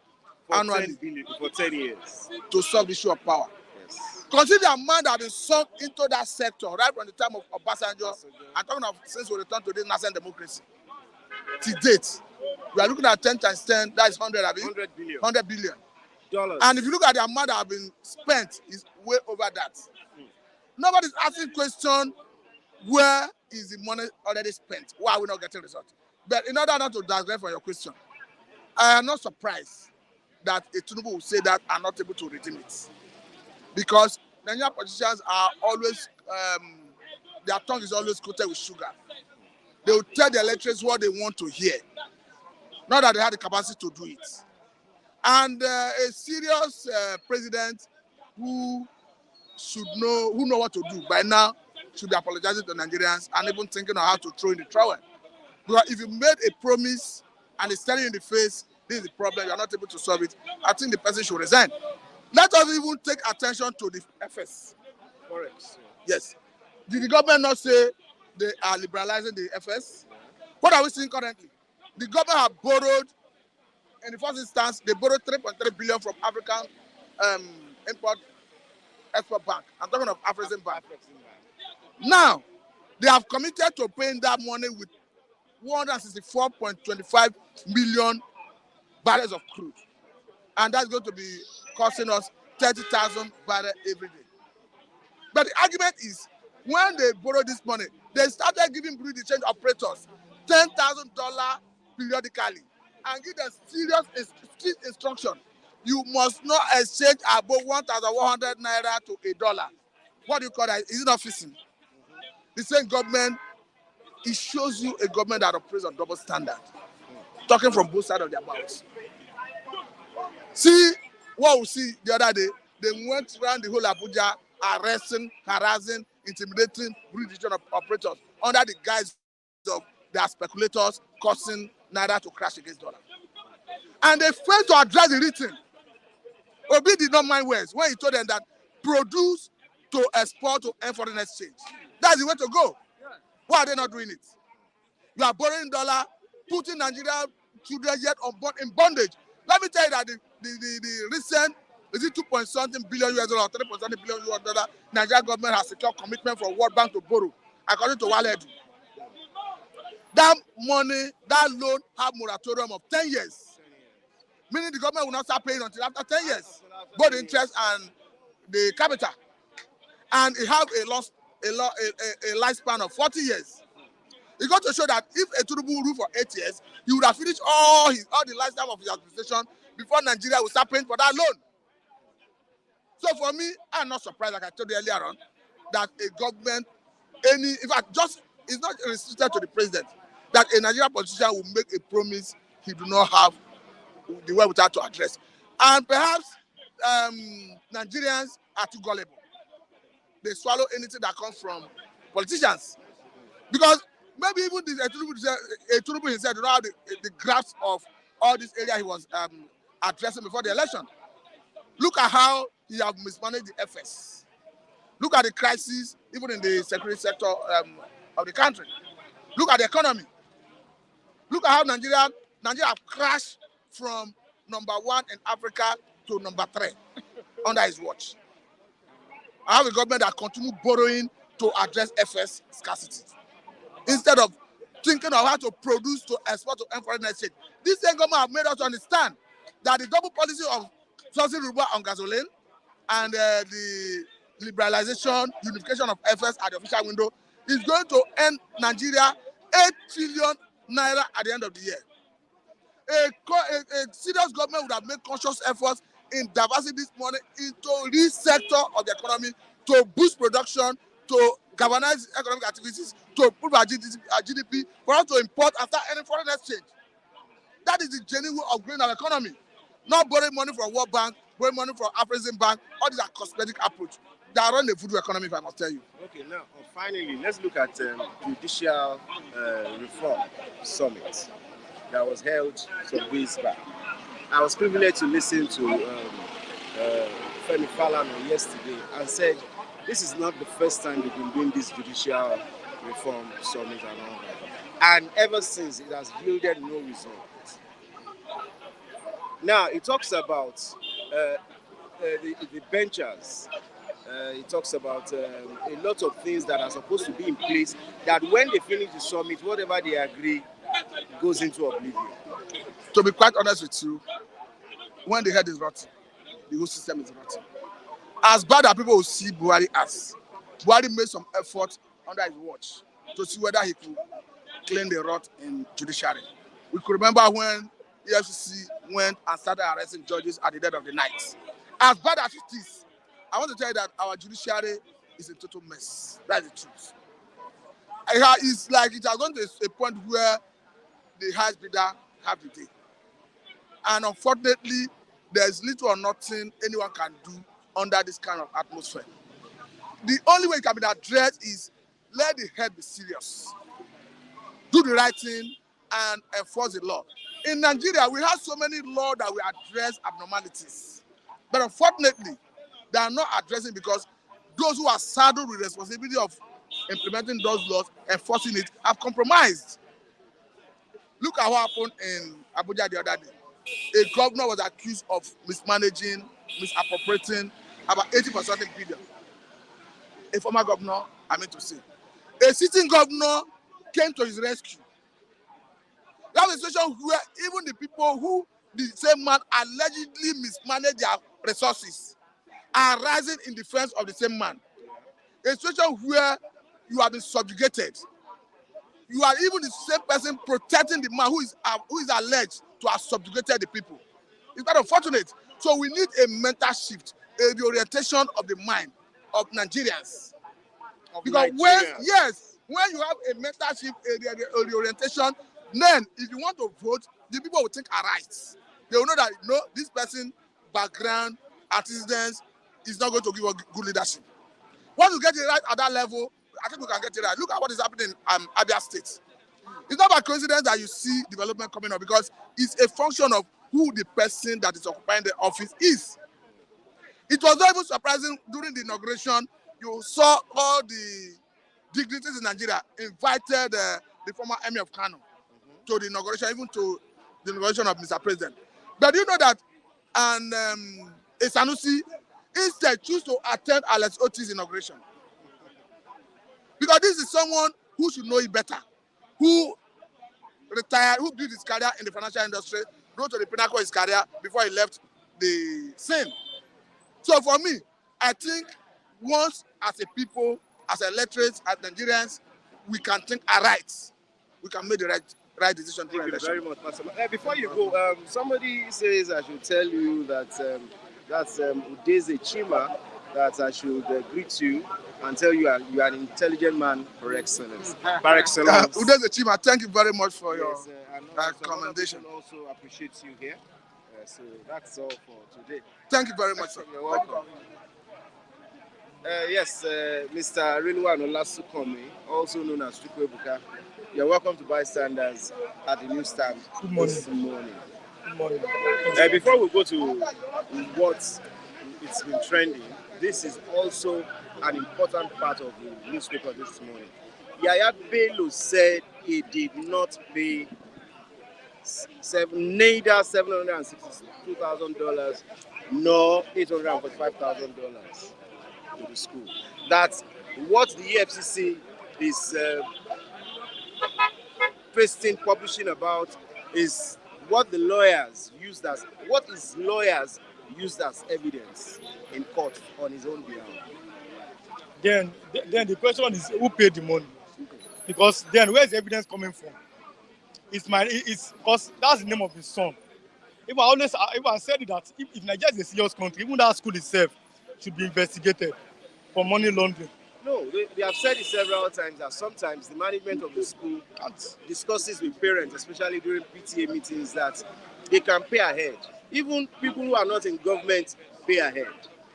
for annually 10 billion for 10 years to solve the issue of power. Yes. Consider the amount that has been sunk into that sector right from the time of Obasanjo. I'm talking of since we returned to this nascent democracy. To date, we are looking at 10 times 10, that is 100 billion. 100 billion. Dollars. And if you look at the amount that have been spent, is way over that. Nobody's asking question, where is the money already spent? Why are we not getting results? But in order not to digress from your question, I am not surprised that a Tinubu will say that and not able to redeem it. Because Nigerian politicians are always, their tongue is always coated with sugar. They will tell the electorates what they want to hear. Not that they have the capacity to do it. And a serious president who know what to do by now should be apologizing to Nigerians and even thinking of how to throw in the towel. Because if you made a promise and it's telling you in the face, this is the problem, you are not able to solve it, I think the person should resign. Let us even take attention to the FS. Forex. Yes. Did the government not say they are liberalizing the FS? What are we seeing currently? The government have borrowed, in the first instance, they borrowed 3.3 billion from African import export bank. I'm talking of African bank. Now, they have committed to paying that money with 164.25 million barrels of crude. And that's going to be costing us 30,000 barrels every day. But the argument is, when they borrow this money, they started giving Bureau de change operators $10,000 periodically and give them serious instruction. You must not exchange above 1,100 naira to $1. What do you call that? Is it not fixing? The same government, it shows you a government that operates on double standard, talking from both sides of their mouths. See what we see the other day. They went around the whole Abuja arresting, harassing, intimidating jurisdiction operators under the guise of their speculators causing naira to crash against dollar. And they failed to address the written. Obi did not mind words when he told them that produce to export to earn foreign exchange. That's the way to go. Why are they not doing it? You are borrowing dollar, putting Nigerian children yet in bondage. Let me tell you that the recent, is it 2.something billion US dollar or 3.something billion US dollar, Nigerian government has secured commitment from World Bank to borrow, according to Wale. That money, that loan have moratorium of 10 years. Meaning the government will not start paying until after 10 years, both the interest and the capital. And it have a lifespan of 40 years. It got to show that if a Tinubu rule for 8 years, he would have finished all the lifetime of his administration before Nigeria will start paying for that loan. So for me, I'm not surprised, like I told you earlier on, that a government, in fact, just it's not restricted to the president, that a Nigerian politician will make a promise he do not have the way without to address. And perhaps Nigerians are too gullible. They swallow anything that comes from politicians. Because maybe even Tinubu himself did not have the grasp of all this area he was addressing before the election. Look at how he have mismanaged the FS. Look at the crisis even in the security sector of the country. Look at the economy. Look at how Nigeria have crashed from #1 in Africa to #3 under his watch. I have a government that continue borrowing to address FS scarcity, instead of thinking of how to produce to export to foreign exchange. This same government have made us understand that the double policy of subsidy on gasoline and the liberalization, unification of FS at the official window is going to earn Nigeria 8 trillion naira at the end of the year. A serious government would have made conscious efforts in diversifying this money into this sector of the economy to boost production, to galvanize economic activities, to improve our GDP, for us to import and start earning foreign exchange. That is the genuine way of growing our economy. Not borrowing money from World Bank, borrowing money from African Bank. All these are cosmetic approach. They are running the voodoo economy, if I must tell you. Okay, now finally, let's look at Judicial Reform Summit that was held some days back. I was privileged to listen to Femi Falana yesterday and said this is not the first time they've been doing this Judicial Reform Summit and all that. And ever since, it has yielded no result. Now, it talks about the benchers. It talks about a lot of things that are supposed to be in place, that when they finish the summit, whatever they agree goes into oblivion. To be quite honest with you, when the head is rotten, the whole system is rotten. As bad as people will see Buhari as, Buhari made some effort under his watch to see whether he could clean the rot in judiciary. We could remember when EFCC went and started arresting judges at the dead of the night. As bad as it is, I want to tell you that our judiciary is a total mess. That's the truth. It's like it has gone to a point where the highest bidder have the day. And unfortunately, there's little or nothing anyone can do under this kind of atmosphere. The only way it can be addressed is let the head be serious, do the right thing, and enforce the law. In Nigeria, we have so many laws that will address abnormalities. But unfortunately, they are not addressing because those who are saddled with responsibility of implementing those laws, enforcing it, have compromised. Look at what happened in Abuja the other day. A governor was accused of mismanaging, misappropriating about 80% in billion. A former governor, I mean to say. A sitting governor came to his rescue. That was a situation where even the people who the same man allegedly mismanaged their resources are rising in defense of the same man. A situation where you have been subjugated. You are even the same person protecting the man who is alleged to have subjugated the people. It's quite unfortunate. So we need a mental shift, a reorientation of the mind of Nigerians. Because when you have a mental shift, a reorientation, then if you want to vote, the people will think are right. They will know that this person background, antecedents is not going to give us good leadership. Once you get it right at that level, I think we can get it right. Look at what is happening in Abia State. It's not by coincidence that you see development coming up because it's a function of who the person that is occupying the office is. It was not even surprising during the inauguration, you saw all the dignitaries in Nigeria invited the former Emir of Kano to the inauguration, even to the inauguration of Mr. President. But do you know that a Sanusi instead choose to attend Alex Oti's inauguration? Because this is someone who should know it better, who retired, who built his career in the financial industry, rose to the pinnacle of his career before he left the scene. So for me, I think once as a people, as electorates, as Nigerians, we can think right. We can make the right decision. Thank you very much, Pastor. Before you go, somebody says I should tell you that that's Udeze Chima, that I should greet you and tell you you are an intelligent man par excellence. Par excellence. Udeze Chima, thank you very much for your commendation. Also appreciates you here. So that's all for today. Thank you very much, sir. You're welcome. Yes, Mr. Rilwan Olasukomi, also known as Chukwebuka. You're welcome to Bystanders at the newsstand this morning. Good morning. Before we go to what it's been trending, this is also an important part of the newspaper this morning. Yahaya Bello said he did not pay neither $762,000 nor $845,000 to the school. That's what the EFCC is publishing about, is what his lawyers used as evidence in court on his own behalf. Then the question is who paid the money? Because then where's the evidence coming from? It's because that's the name of his son. If I said that if Nigeria is a serious country, even that school itself should be investigated for money laundering. No, they have said it several times that sometimes the management of the school discusses with parents, especially during PTA meetings, that they can pay ahead. Even people who are not in government pay ahead.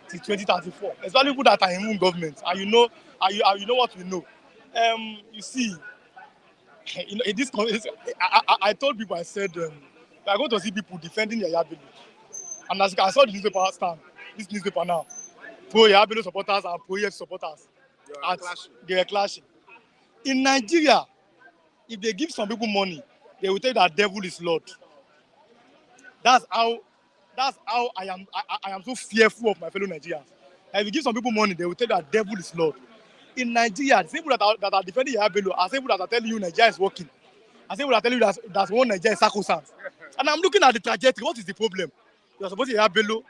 Till 2034, especially people that are in government, and you know what we know. You see, in this, I told people, I said, we are going to see people defending Yahaya Bello. And as I saw the newspaper stand, this newspaper now, pro Yahaya Bello supporters and pro EF supporters, they were clashing. In Nigeria, if they give some people money, they will tell you that devil is Lord. That's how I am so fearful of my fellow Nigerians. And if you give some people money, they will tell you that devil is Lord. In Nigeria, the people that are defending Yahaya Bello are people that are telling you Nigeria is working. And people that are telling you that one Nigeria is sacrosanct. And I'm looking at the trajectory. What is the problem? You are supposed to Yahaya Bello,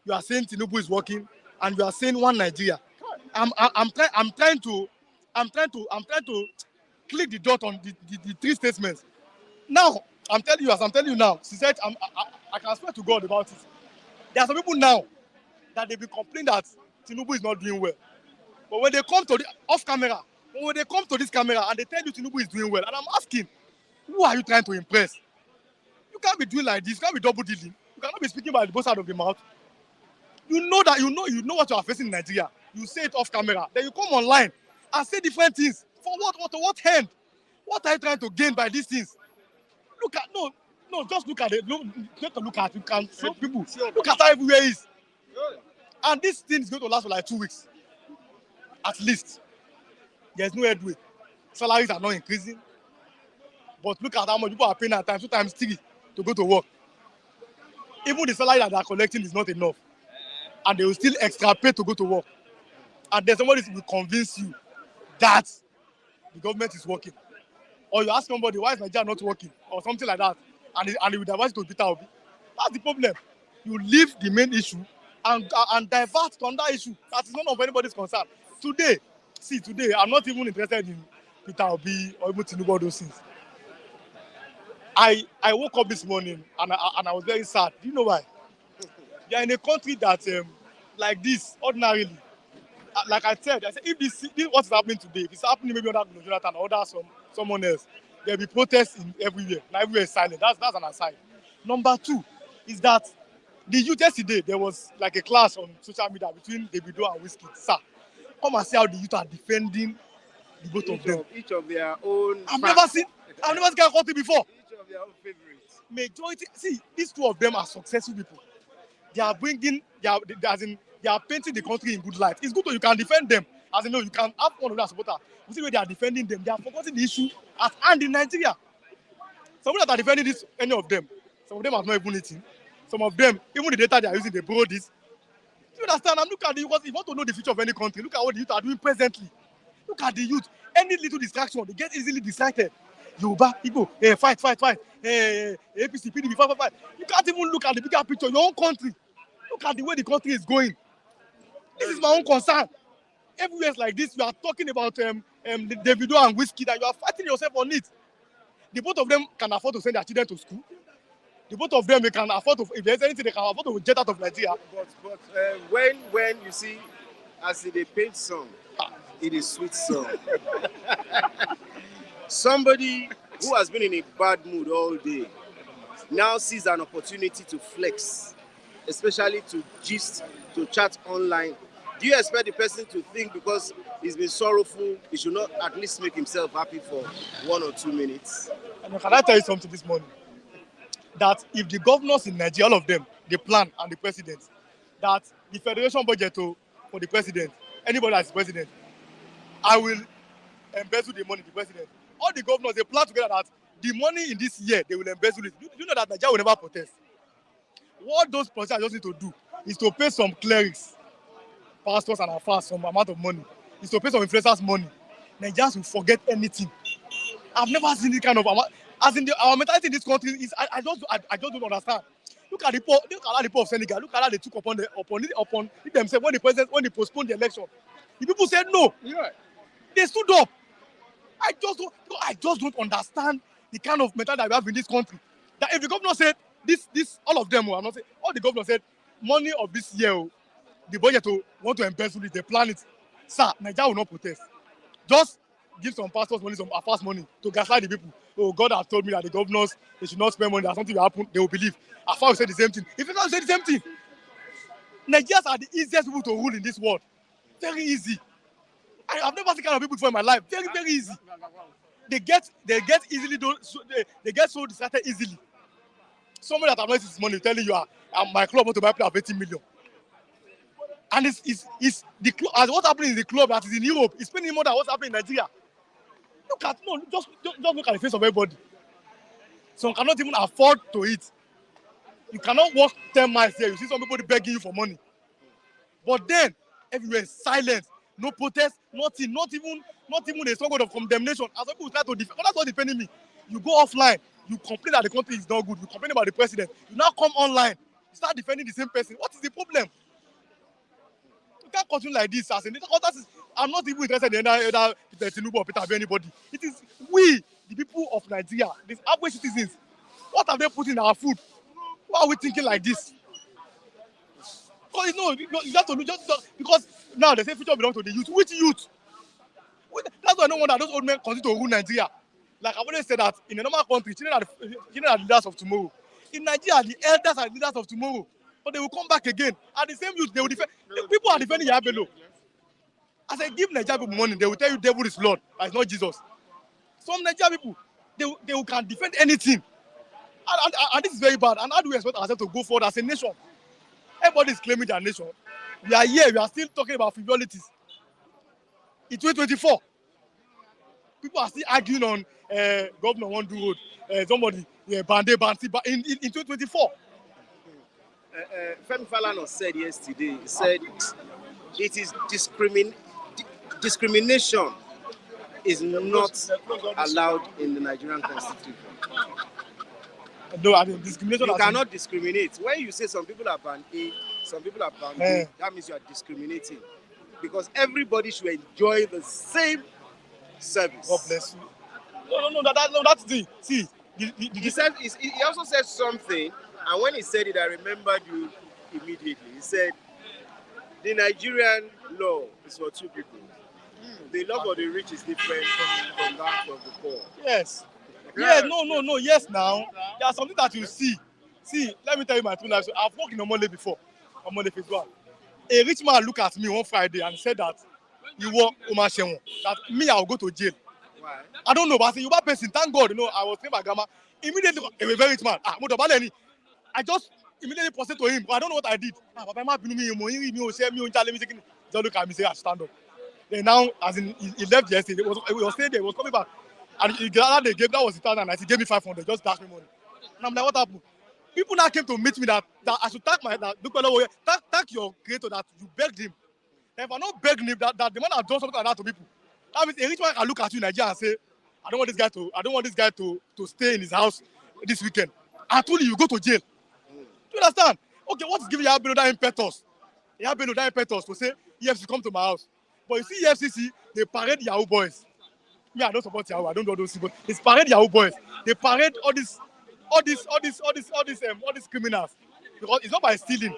you are saying Tinubu is working, and you are saying one Nigeria. I'm trying to click the dot on the three statements. Now, I'm telling you now, she said, I can swear to God about it. There are some people now that they've been complaining that Tinubu is not doing well. But when they come to the off camera, when they come to this camera and they tell you Tinubu is doing well, and I'm asking, who are you trying to impress? You can't be doing like this. You can't be double dealing. You cannot be speaking by the both side of the mouth. You know that you know what you are facing in Nigeria. You say it off camera. Then you come online and say different things. For what end? What are you trying to gain by these things? Just look at it. Just look at it. You can show people. Look at how everywhere is. And this thing is going to last for like 2 weeks. At least. There's no headway. Salaries are not increasing. But look at how much people are paying at times, 2 times 3 to go to work. Even the salary that they are collecting is not enough. And they will still extra pay to go to work. And then somebody will convince you that the government is working. Or you ask somebody, why is Nigeria not working? Or something like that. And they will divert to Peter Obi. That's the problem. You leave the main issue and divert to another issue. That is none of anybody's concern. Today, I'm not even interested in Peter Obi or even Tinubu, all those things. I woke up this morning and I was very sad. Do you know why? We are in a country that, like this, ordinarily, like I said, if this what is happening today, if it's happening maybe under Jonathan or under someone else, there'll be protests everywhere. Now everywhere is silent. That's an aside. Number 2 is that the youth yesterday, there was like a clash on social media between Davido and Wizkid. Sir, come and see how the youth are defending the both of them. Each of their own. I've never seen a country before. Each of their own favorites. Majority, see, these 2 of them are successful people. They are painting the country in good light. It's good that you can defend them. As you know, you can have one of their supporters. You see where they are defending them. They are forgetting the issue at hand in Nigeria. Some that are defending this, any of them, some of them have not even eaten. Some of them, even the data they are using, they borrow this. Do you understand? And look at the youth. If you want to know the future of any country, look at what the youth are doing presently. Look at the youth. Any little distraction, they get easily distracted. Yoruba, Igbo, fight. APC, PDP, fight. You can't even look at the bigger picture, your own country. Look at the way the country is going. This is my own concern. Everywhere like this, you are talking about Davido and Wizkid, and you are fighting yourself on it. The both of them can afford to send their children to school. The both of them, they can afford to, if there's anything, they can afford to jet out of Nigeria. But when you see, as they paint song, it is sweet song. Somebody who has been in a bad mood all day now sees an opportunity to flex, especially to gist, to chat online. Do you expect the person to think because he's been sorrowful, he should not at least make himself happy for 1 or 2 minutes? And can I tell you something this morning? That if the governors in Nigeria, all of them, the plan and the president, that the federation budget for the president, anybody that's president, I will embezzle the money, the president. All the governors, they plan together that the money in this year, they will embezzle it. You know that Nigeria will never protest. What those politicians just need to do is to pay some clerics, pastors and affairs some amount of money. Is to pay some influencers money. Nigerians will forget anything. I've never seen this kind of as in our mentality in this country is I just don't understand. Look at the poor of Senegal. Look at how they took upon themselves when they postponed the election. The people said no. Yeah. They stood up. I just don't understand the kind of mentality that we have in this country. That if the governor said this all of them, I'm not saying all the governors said money of this year, the budget want to embezzle it, they plan it. Sir, Nigeria will not protest. Just give some pastors money, some affairs money to gaslight the people. Oh, God has told me that the governors, they should not spend money, that something will happen, they will believe. Afar will say the same thing. If you don't say the same thing, Nigerians are the easiest people to rule in this world. Very easy. I've never seen kind of people before in my life. Very, very easy. They get so distracted easily. Somebody that has his money telling you, my club want to buy a player of 18 million. And it's the club, as what's happening in the club that is in Europe, it's spending more than what's happening in Nigeria. Just look at the face of everybody. Some cannot even afford to eat. You cannot walk 10 miles here. You see some people begging you for money. But then everywhere is silent. No protest, nothing, not even a strong word of condemnation. As people try to defend, that's what defending me. You go offline, you complain that the country is not good, you complain about the president, you now come online, you start defending the same person. What is the problem? You can't continue like this. I'm not even interested in either Tinubu or Peter or anybody. It is we, the people of Nigeria, these average citizens. What have they put in our food? Why are we thinking like this? Because you have to do just because now they say future belongs to the youth. Which youth? That's why I don't want that those old men continue to rule Nigeria. Like I've always said that in a normal country, children are the leaders of tomorrow. In Nigeria, the elders are the leaders of tomorrow. But they will come back again. And the same youth, they will defend. People are defending Yabelo. As I give Nigeria people money, they will tell you devil is Lord. It's not Jesus. Some Nigeria people, they can defend anything. And this is very bad. And how do we expect ourselves to go forward as a nation? Everybody is claiming their nation. We are here. We are still talking about frivolities. In 2024, people are still arguing on governor one do road. Somebody bande bansi in 2024. Femi Falana said yesterday, he said it is discrimination is not allowed in the Nigerian constitution. No, I mean discrimination. You cannot discriminate. When you say some people are band A, some people are band B, that means you are discriminating. Because everybody should enjoy the same service. God bless you. No, that's the see. He also said something, and when he said it, I remembered you immediately. He said, the Nigerian law is for two people. The law for the rich is different from that of the poor. Yes. Yes, no. Yes, now. There's something that you see. See, let me tell you my true life. So I've worked in Omole before. Omole phase 1. A rich man looked at me one Friday and said that you were Omashewon. That me, I'll go to jail. Why? I don't know, but I said, you are person, thank God, I was saying my grandma. Immediately, a very rich man. I just immediately posted to him, but I don't know what I did. Just look at me, say, stand up. Then now, as in, he left yesterday, he was staying there, he was coming back. And the other day, that was 2009, he gave me 500, just dash me money. And I'm like, what happened? People now came to meet me that I should thank thank your creator that you begged him. And if I not begged him, that the man has done something like that to people. That means a rich man can look at you in Nigeria and say, I don't want this guy to stay in his house this weekend. And truly, you go to jail. Do you understand? Okay, what is giving Yahya that impetus? Yahya that impetus to say, EFCC come to my house. But you see EFCC, they parade Yahoo boys. Me, I don't support Yahoo. I don't do those people. They parade Yahoo boys. They parade all these criminals. Because it's not by stealing.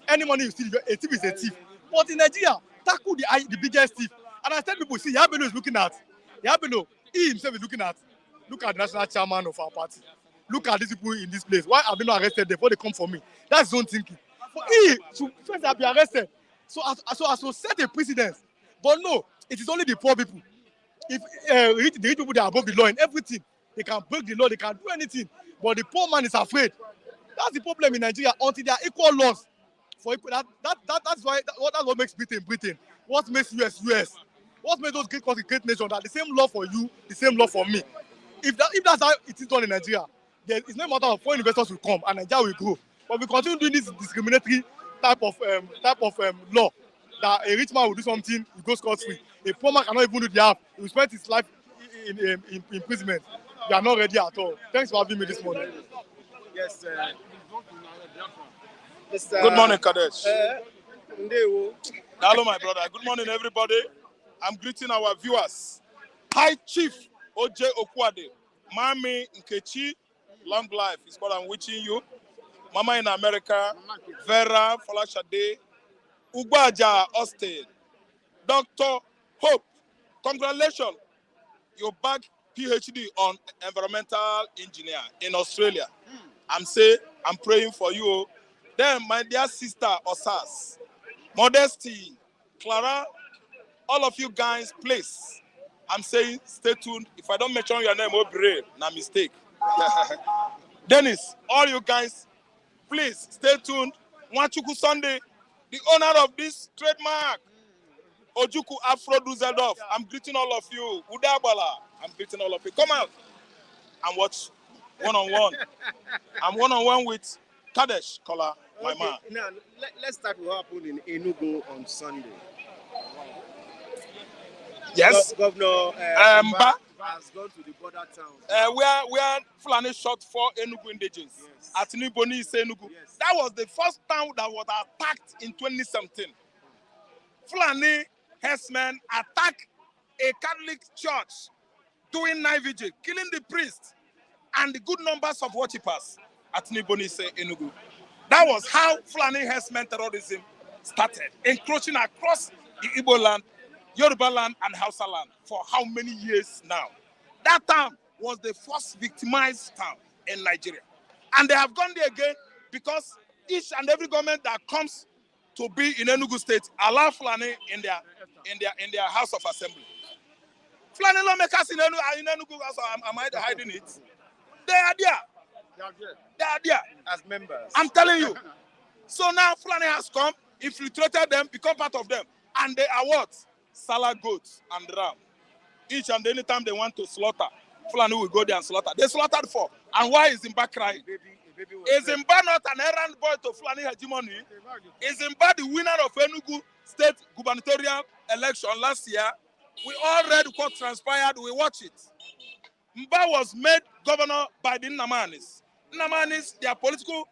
Any money you steal, a thief is a thief. But in Nigeria, tackle the biggest thief. And I tell people, see, Yahya is looking at. Yahya, he himself is looking at. Look at the national chairman of our party. Look at these people in this place. Why have they not arrested them before they come for me? That's his own thinking. But he should first have been arrested. So as to set a precedence. But no, it is only the poor people. If the rich people, they are above the law in everything. They can break the law, they can do anything. But the poor man is afraid. That's the problem in Nigeria. Until there are equal laws for equal, that's what makes Britain. What makes US? What makes those great countries great nations? That the same law for you, the same law for me. If that's how it is done in Nigeria, then it's no matter of foreign investors will come and Nigeria will grow. But we continue doing this discriminatory type of law that a rich man will do something, he goes scot-free. A poor man cannot even do the half. He will spend his life in imprisonment. We are not ready at all. Thanks for having me this morning. Yes, Good morning, Kadesh. Ndewo. Hello, my brother. Good morning, everybody. I'm greeting our viewers. High Chief OJ Okwade, Mami Nkechi, long life is what I'm wishing you. Mama in America, Vera Folashade, Ugbaja Austin, Dr. Hope, congratulations. You bagged PhD on environmental engineer in Australia. I'm praying for you. Then my dear sister Osas, Modesty, Clara, all of you guys, please. I'm saying stay tuned. If I don't mention your name, Obre, na mistake. Dennis, all you guys, please stay tuned. Nwachuku Sunday, the owner of this trademark, Ojuku Afro Dusseldorf. I'm greeting all of you. Udabala, I'm greeting all of you. Come out and watch one-on-one. I'm one-on-one with Kadesh Kola, my man. Now, let's start with what happened in Enugu on Sunday. Yes. Governor Mba has gone to the border towns. where Fulani shot 4 Enugu indigenes. Yes. At Niboni, Enugu. Yes. That was the first town that was attacked in 2017. Fulani herdsmen attacked a Catholic church doing night vigil, killing the priest and the good numbers of worshippers at Niboni, Enugu. That was how Fulani herdsmen terrorism started, encroaching across the Igbo land, Yoruba land, and Hausa land for how many years now? That town was the first victimized town in Nigeria. And they have gone there again because each and every government that comes to be in Enugu State allow Fulani in their House of Assembly. Fulani lawmakers in Enugu, also, am I hiding it? They are there. They are there. As members. I'm telling you. So now Fulani has come, infiltrated them, become part of them. And they are what? Salad goats and ram. Each and any time they want to slaughter, Fulani will go there and slaughter. They slaughtered 4. And why is Zimba crying? Is Zimba not an errand boy to Fulani hegemony? Is Zimba the winner of Enugu state gubernatorial election last year? We all read what transpired, we watch it. Mba was made governor by the Nnamanis. Nnamanis, their political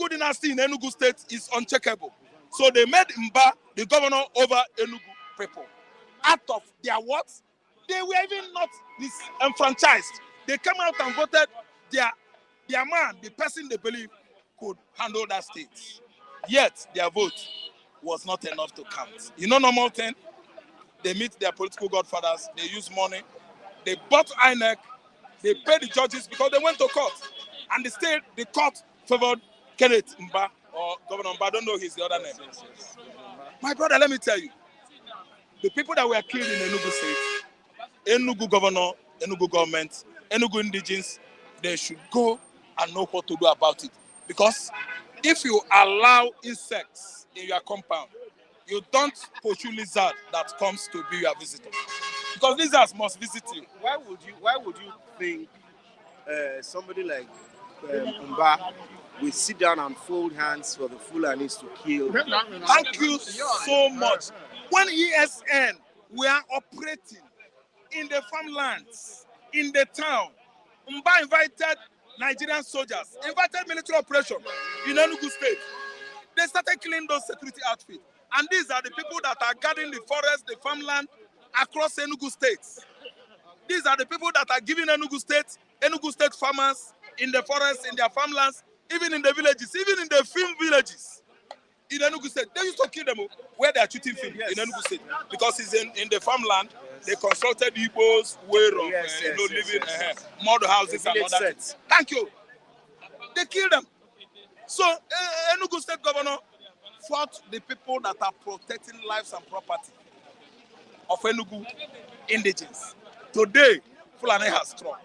dynasty in Enugu state is uncheckable. So they made Mba the governor over Enugu people. Out of their what? They were even not disenfranchised. They came out and voted their man, the person they believe could handle that state. Yet their vote was not enough to count. You know normal thing? They meet their political godfathers, they use money, they bought INEC, they paid the judges because they went to court. And the court favored Kenneth Mba, or Governor Mba, I don't know his other name. My brother, let me tell you, the people that were killed in Enugu state, Enugu governor, Enugu government, Enugu indigenes, they should go and know what to do about it. Because if you allow insects in your compound, you don't pursue lizard that comes to be your visitor. Because lizards must visit you. Why would you think somebody like Mba will sit down and fold hands for the Fulanis to kill? Thank you so much. When ESN were operating in the farmlands, in the town, Mba invited Nigerian soldiers, invited military operation in Enugu state. They started killing those security outfits. And these are the people that are guarding the forest, the farmland across Enugu state. These are the people that are giving Enugu state farmers in the forest, in their farmlands, even in the villages, even in the film villages in Enugu state. They used to kill them where they are shooting film in Enugu state. Because it's in the farmland, they consulted Igbo's way of living, mud houses and all that. Thank you. They killed them. So Enugu state governor fought the people that are protecting lives and property of Enugu indigenes. Today, Fulani has struck.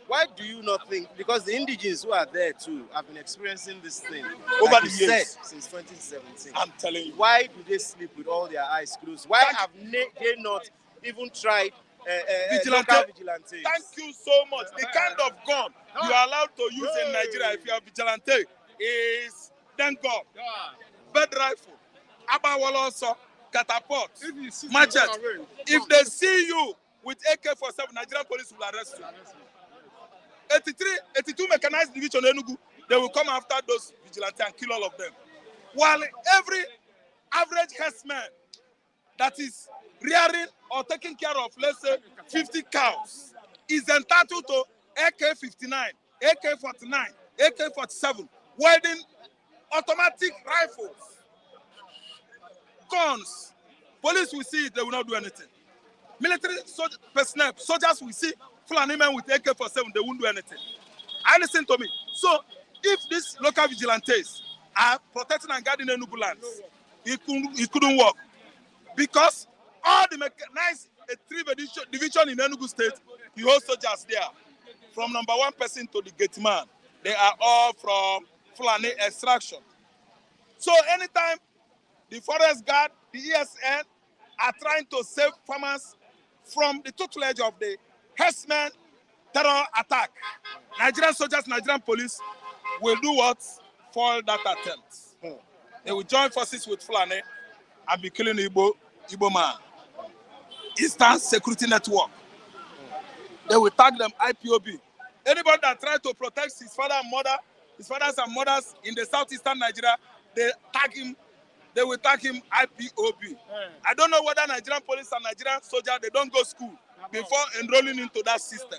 Why do you not think, because the indigenes who are there too have been experiencing this thing over like the years since 2017. I'm telling you. Why do they sleep with all their eyes closed? Why have they not even tried local vigilantes? Thank you so much. The kind of gun you are allowed to use in Nigeria if you are vigilante is, thank God, bird rifle, abawoloso, catapult, machete. If they see you with AK-47, Nigerian police will arrest you. 82 mechanized division Enugu, they will come after those vigilantes and kill all of them. While every average herdsman that is rearing or taking care of, let's say, 50 cows, is entitled to AK-59, AK-49, AK-47, welding automatic rifles, guns. Police will see it, they will not do anything. Military personnel, soldiers will see Fulani men with AK-47, they won't do anything. Listen to me. So, if these local vigilantes are protecting and guarding Enugu lands, it couldn't work. Because all the mechanized 3 division in Enugu state, the whole soldiers there, from number 1 person to the gate man, they are all from Fulani extraction. So anytime the forest guard, the ESN, are trying to save farmers from the tutelage of the herdsmen terror attack, Nigerian soldiers, Nigerian police will do what? Foil that attempt. They will join forces with Fulani and be killing Igbo man. Eastern Security Network. They will tag them IPOB. Anybody that tries to protect his fathers and mothers in the southeastern Nigeria, they will tag him IPOB. I don't know whether Nigerian police and Nigerian soldiers, they don't go school before enrolling into that system.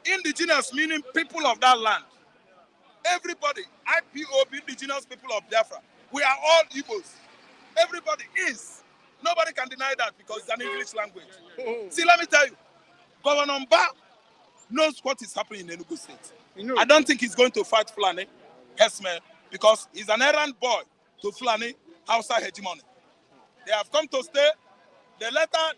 Indigenous meaning people of that land. Everybody, IPOB, indigenous people of Biafra. We are all Igbos. Everybody is. Nobody can deny that because it's an English language. See, let me tell you, Governor Mba knows what is happening in Enugu State. I don't think he's going to fight Fulani herdsmen because he's an errand boy to Fulani Hausa hegemony. They have come to stay. They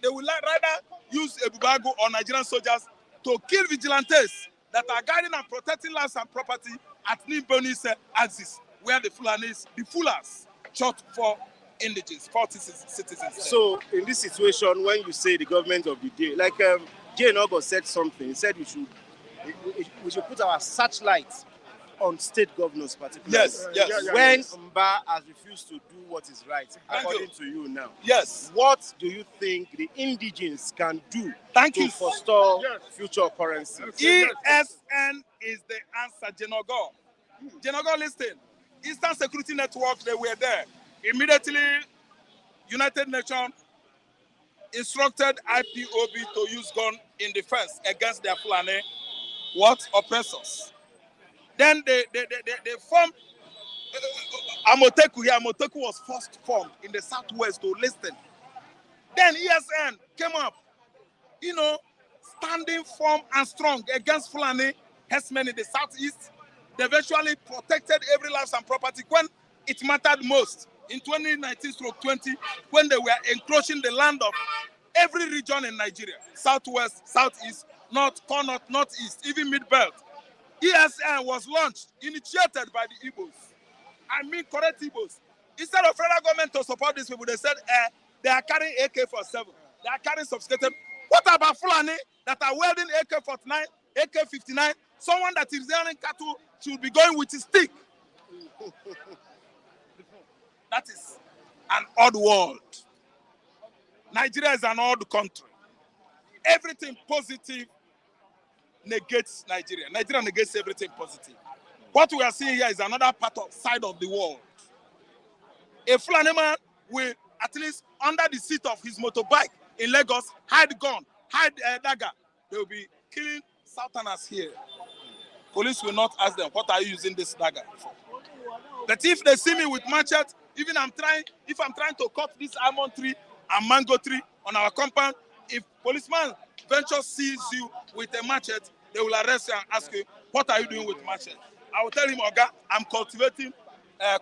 will rather use Ebubago or Nigerian soldiers to kill vigilantes that are guarding and protecting lands and property at Nimbonise axis. where the Fulanis, the Fullers, shot 4 indigenous, 40 citizens. So in this situation, when you say the government of the day, like Jane August said something, he said we should put our searchlight on state governors particularly. Yes. When Mba has refused to do what is right, according to you now. Yes. What do you think the indigenes can do to forestall future occurrences? ESN is the answer, Jenogo. Jenogo, listen. Eastern Security Network, they were there. Immediately, United Nations instructed IPOB to use gun in defense against their Fulani oppressors. Then they formed Amoteku here. Amoteku was first formed in the southwest to listen. Then ESN came up, standing firm and strong against Fulani herdsmen in the southeast. They eventually protected every life and property when it mattered most. In 2019-20, when they were encroaching the land of every region in Nigeria, southwest, southeast, north, northeast, even mid-belt. ESN was launched, initiated by the Igbos. I mean correct Igbos. Instead of federal government to support these people, they said they are carrying AK-47. They are carrying sophisticated. What about Fulani that are wielding AK-49, AK-59? Someone that is selling cattle should be going with his stick. That is an odd world. Nigeria is an odd country. Everything positive negates Nigeria. Nigeria negates everything positive. What we are seeing here is another side of the world. A Fulani man will, at least under the seat of his motorbike in Lagos, hide gun, hide dagger. They will be killing Southerners here. Police will not ask them, what are you using this dagger for? But if they see me with machete, if I'm trying to cut this almond tree and mango tree on our compound, if policeman venture sees you with a machete, they will arrest you and ask you, what are you doing with machete? I will tell him, Oga, I'm cultivating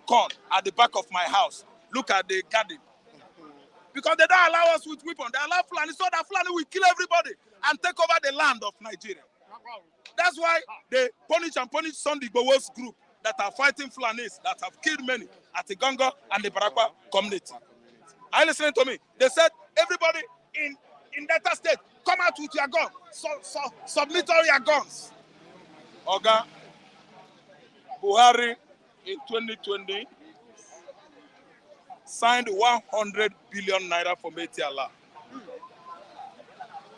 corn at the back of my house. Look at the garden. Because they don't allow us with weapons. They allow Fulani, so that Fulani will kill everybody and take over the land of Nigeria. That's why they punish Sunday Igbo's group that are fighting Fulanis, that have killed many at the Gongo and the Barakwa community. Are you listening to me? They said, everybody in Delta State, come out with your gun. Submit all your guns. Oga, Buhari in 2020 signed 100 billion naira for Metiala.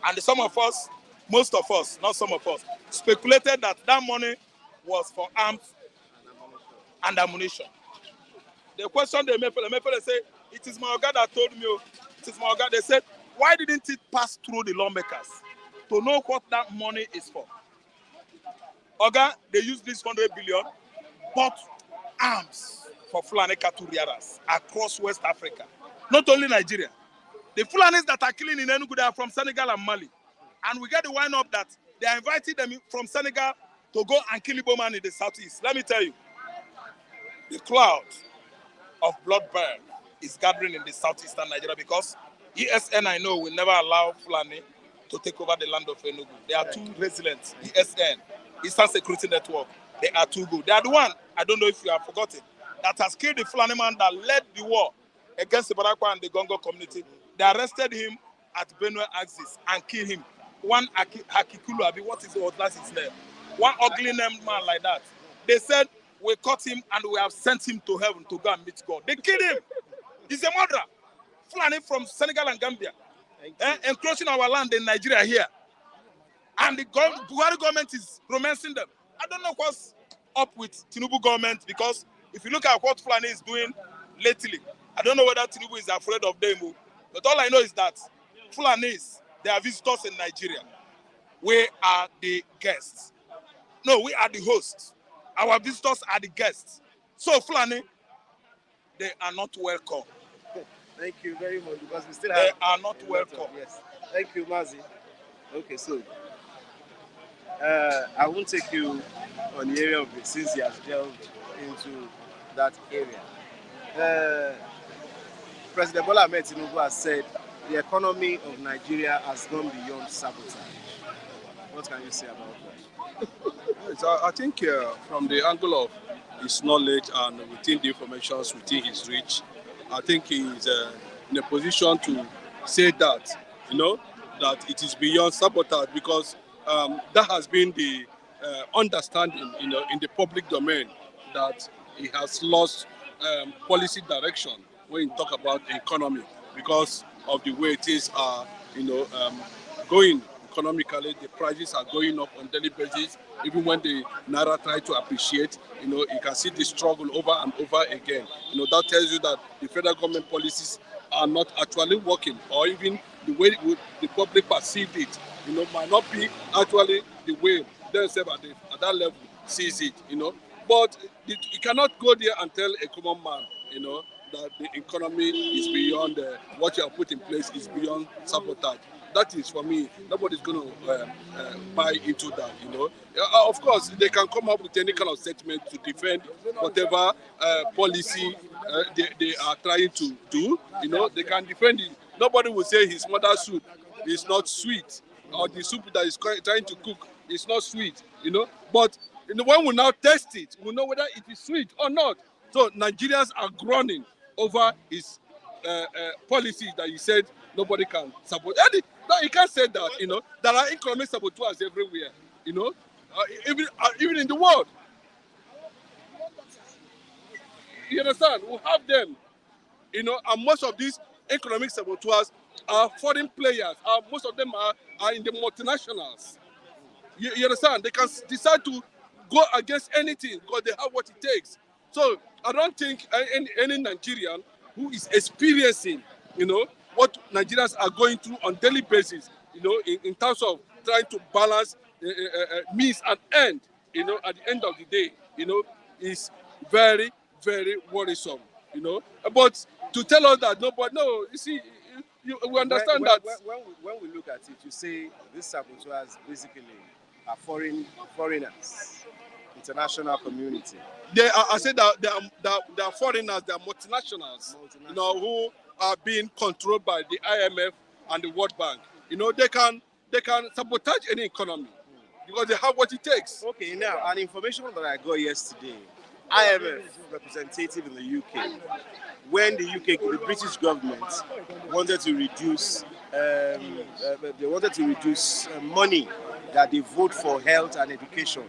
And some of us, most of us, not some of us, speculated that money was for arms and ammunition. The question they made, they say, it is my Oga that told me, it is my Oga. They said, why didn't it pass through the lawmakers to know what that money is for? Oga, they use this 100 billion, bought arms for Fulani cattle rearers across West Africa. Not only Nigeria. The Fulanis that are killing in Enugu, they are from Senegal and Mali. And we get the wind up that they are inviting them from Senegal to go and kill Igbo man in the southeast. Let me tell you, the cloud of bloodbath is gathering in the southeastern Nigeria because ESN, I know, will never allow Fulani to take over the land of Enugu. They are too resilient. ESN, Eastern Security Network, they are too good. They are the one, I don't know if you have forgotten, that has killed the Fulani man that led the war against the Barakwa and the Gongo community. They arrested him at Benue axis and killed him. One Hakikulu, what is his name? One ugly named man like that. They said, we caught him and we have sent him to heaven to go and meet God. They killed him. He's a murderer. Fulani from Senegal and Gambia. Encroaching our land in Nigeria here. And the Buhari government is romancing them. I don't know what's up with Tinubu government because if you look at what Fulani is doing lately, I don't know whether Tinubu is afraid of them. But all I know is that Fulanis, they are visitors in Nigeria. We are the guests. No, we are the hosts. Our visitors are the guests. So Fulani, they are not welcome. Thank you very much because we still have. They are not welcome. Yes. Thank you, Mazi. Okay, so I won't take you on the area of it since he has delved into that area. President Bola Ahmed Tinubu has said the economy of Nigeria has gone beyond sabotage. What can you say about that? So I think from the angle of his knowledge and within the information within his reach, I think he is in a position to say that, that it is beyond sabotage, because that has been the understanding, in the public domain, that he has lost policy direction when you talk about the economy, because of the way things are, going economically. The prices are going up on daily basis. Even when the naira try to appreciate, you can see the struggle over and over again. That tells you that the federal government policies are not actually working, or even the way the public perceived it, might not be actually the way themselves at that level sees it, But you cannot go there and tell a common man, that the economy is beyond what you have put in place is beyond sabotage. That is, for me, nobody's going to buy into that, Of course, they can come up with any kind of statement to defend whatever policy they are trying to do, They can defend it. Nobody will say his mother's soup is not sweet, or the soup that he's trying to cook is not sweet, But when we now test it, we know whether it is sweet or not. So Nigerians are groaning over his policies that he said nobody can support. No, he can't say that, There are economic saboteurs everywhere, even in the world. You understand? We have them, and most of these economic saboteurs are foreign players. Most of them are in the multinationals. You understand? They can decide to go against anything because they have what it takes. So I don't think any Nigerian who is experiencing, what Nigerians are going through on daily basis, in terms of trying to balance means and end, at the end of the day, is very, very worrisome, But to tell us that no, you see, we understand that. When we look at it, you say these saboteurs basically are foreigners, international community. I said that they are foreigners, they are multinationals, who are being controlled by the IMF and the World Bank. They can sabotage any economy because they have what it takes. Okay, now an information that I got yesterday, IMF representative in the UK, when the British government wanted to reduce, money that they vote for health and education,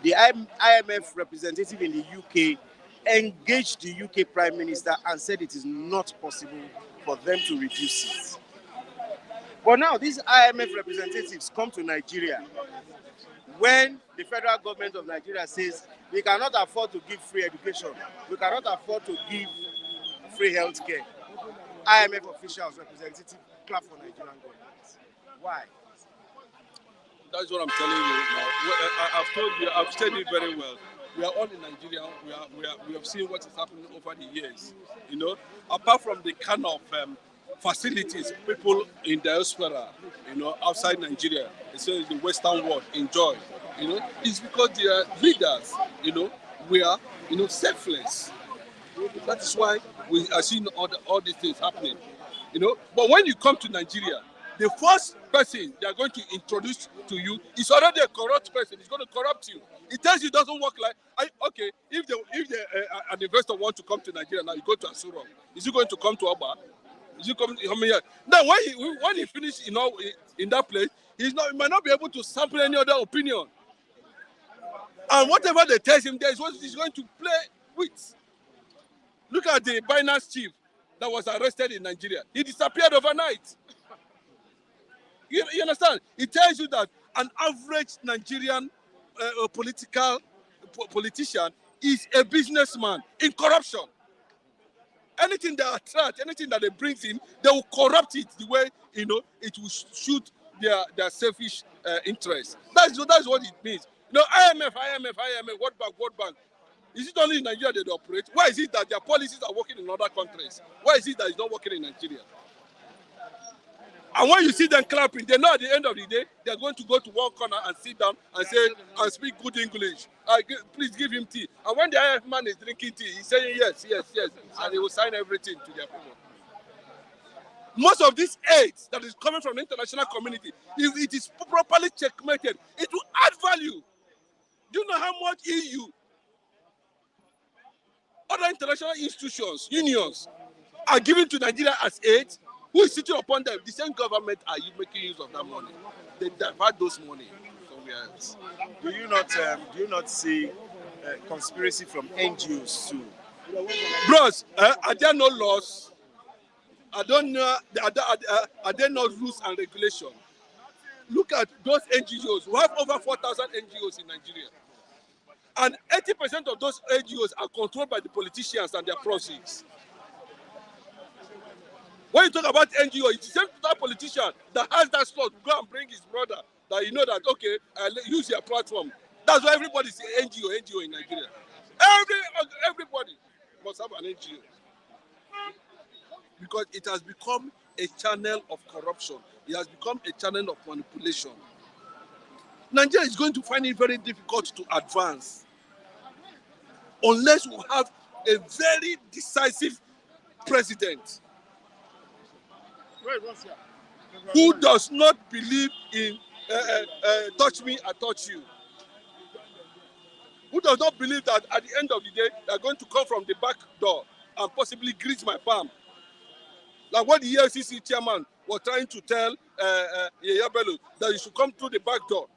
the IMF representative in the UK engaged the UK Prime Minister and said it is not possible for them to reduce it. But now these IMF representatives come to Nigeria when the federal government of Nigeria says we cannot afford to give free education, we cannot afford to give free health care. IMF officials, representative, clap for Nigerian government. Why? That's what I'm telling you now. I've told you, I've said it very well. We are all in Nigeria. We have seen what is happening over the years. Apart from the kind of facilities people in diaspora, outside Nigeria, especially the Western world, enjoy. It's because their leaders, we are, selfless. That is why we are seeing all these things happening. But when you come to Nigeria, the first person they are going to introduce to you is already a corrupt person. He's going to corrupt you. It tells you it doesn't work okay. If an investor wants to come to Nigeria now, you go to Asuro. Is he going to come to Oba? Is he coming here? Then when he finishes in that place, he might not be able to sample any other opinion. And whatever they tell him, there is what he's going to play with. Look at the Binance chief that was arrested in Nigeria. He disappeared overnight. You understand? It tells you that an average Nigerian politician is a businessman in corruption. Anything they attract, anything that they bring in, they will corrupt it the way it will suit their selfish interests. That's what it means. IMF, World Bank. Is it only in Nigeria that they operate? Why is it that their policies are working in other countries? Why is it that it's not working in Nigeria? And when you see them clapping, they know at the end of the day, they're going to go to one corner and sit down and say, and speak good English. Please give him tea. And when the IF man is drinking tea, he's saying yes. And he will sign everything to their people. Most of this aid that is coming from the international community, if it is properly checkmated, it will add value. Do you know how much EU other international institutions, unions, are given to Nigeria as aid. Who is sitting upon them? The same government are you making use of that money. They divert those money somewhere else. Do you not see conspiracy from NGOs too? Bros, are there no laws? I don't know. Are there no rules and regulations? Look at those NGOs. We have over 4,000 NGOs in Nigeria. And 80% of those NGOs are controlled by the politicians and their proxies. When you talk about NGO, it's the same to that politician that has that slot to go and bring his brother that you know that, okay, use your platform. That's why everybody say NGO in Nigeria. Everybody must have an NGO. Because it has become a channel of corruption. It has become a channel of manipulation. Nigeria is going to find it very difficult to advance unless we have a very decisive president who does not believe in touch me, I touch you. Who does not believe that at the end of the day, they are going to come from the back door and possibly grease my palm. Like what the EFCC chairman was trying to tell Yahaya Bello, that you should come through the back door.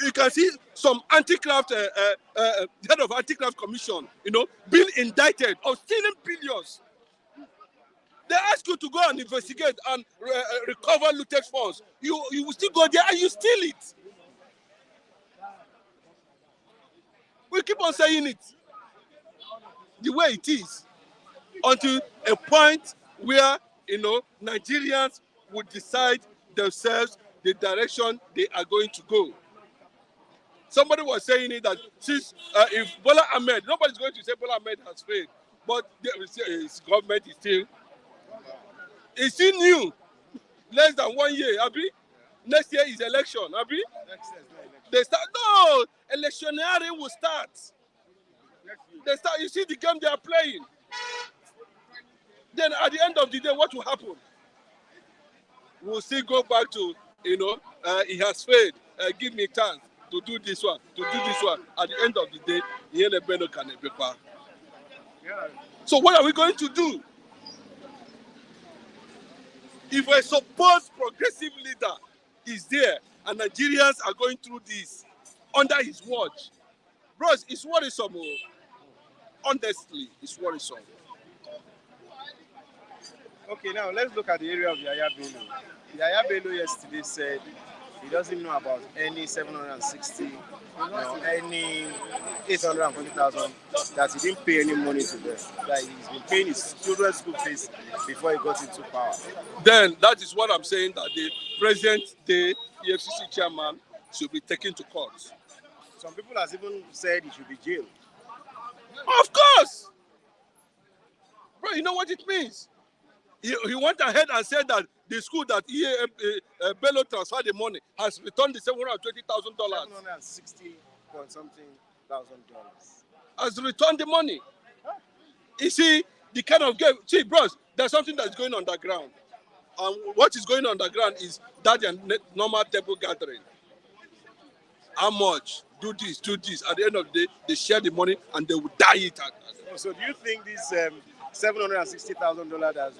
You can see some anti-graft, head of anti-graft commission, being indicted of stealing billions. They ask you to go and investigate and recover looted funds. You will still go there and you steal it. We keep on saying it the way it is until a point where, Nigerians would decide themselves the direction they are going to go. Somebody was saying it that since if Bola Ahmed, nobody's going to say Bola Ahmed has failed, but his government is still new. Less than 1 year, Abi. Next year is election, Abi. They start. No, electioneering will start. They start. You see the game they are playing. Then at the end of the day, what will happen? We'll still go back to, he has failed. Give me a chance to do this one, to do this one. At the end of the day, so what are we going to do? If a supposed progressive leader is there and Nigerians are going through this under his watch, bros, it's worrisome. Honestly, it's worrisome. Okay, now let's look at the area of Yahaya Bello. Yahaya Bello yesterday said he doesn't know about any 760, any 840,000, that he didn't pay any money to them. That he's been paying his children's school fees before he got into power. Then that is what I'm saying, that the present day EFCC chairman should be taken to court. Some people have even said he should be jailed. Of course! Bro, you know what it means? He went ahead and said that the school that Bello transferred the money has returned the $720,000. $760,000. Has returned the money. You see, the kind of game. See, bros, there's something that's going on the ground. And what is going on the ground is that their normal table gathering. How much? Do this, do this. At the end of the day, they share the money and they will die it. So do you think this $760,000 that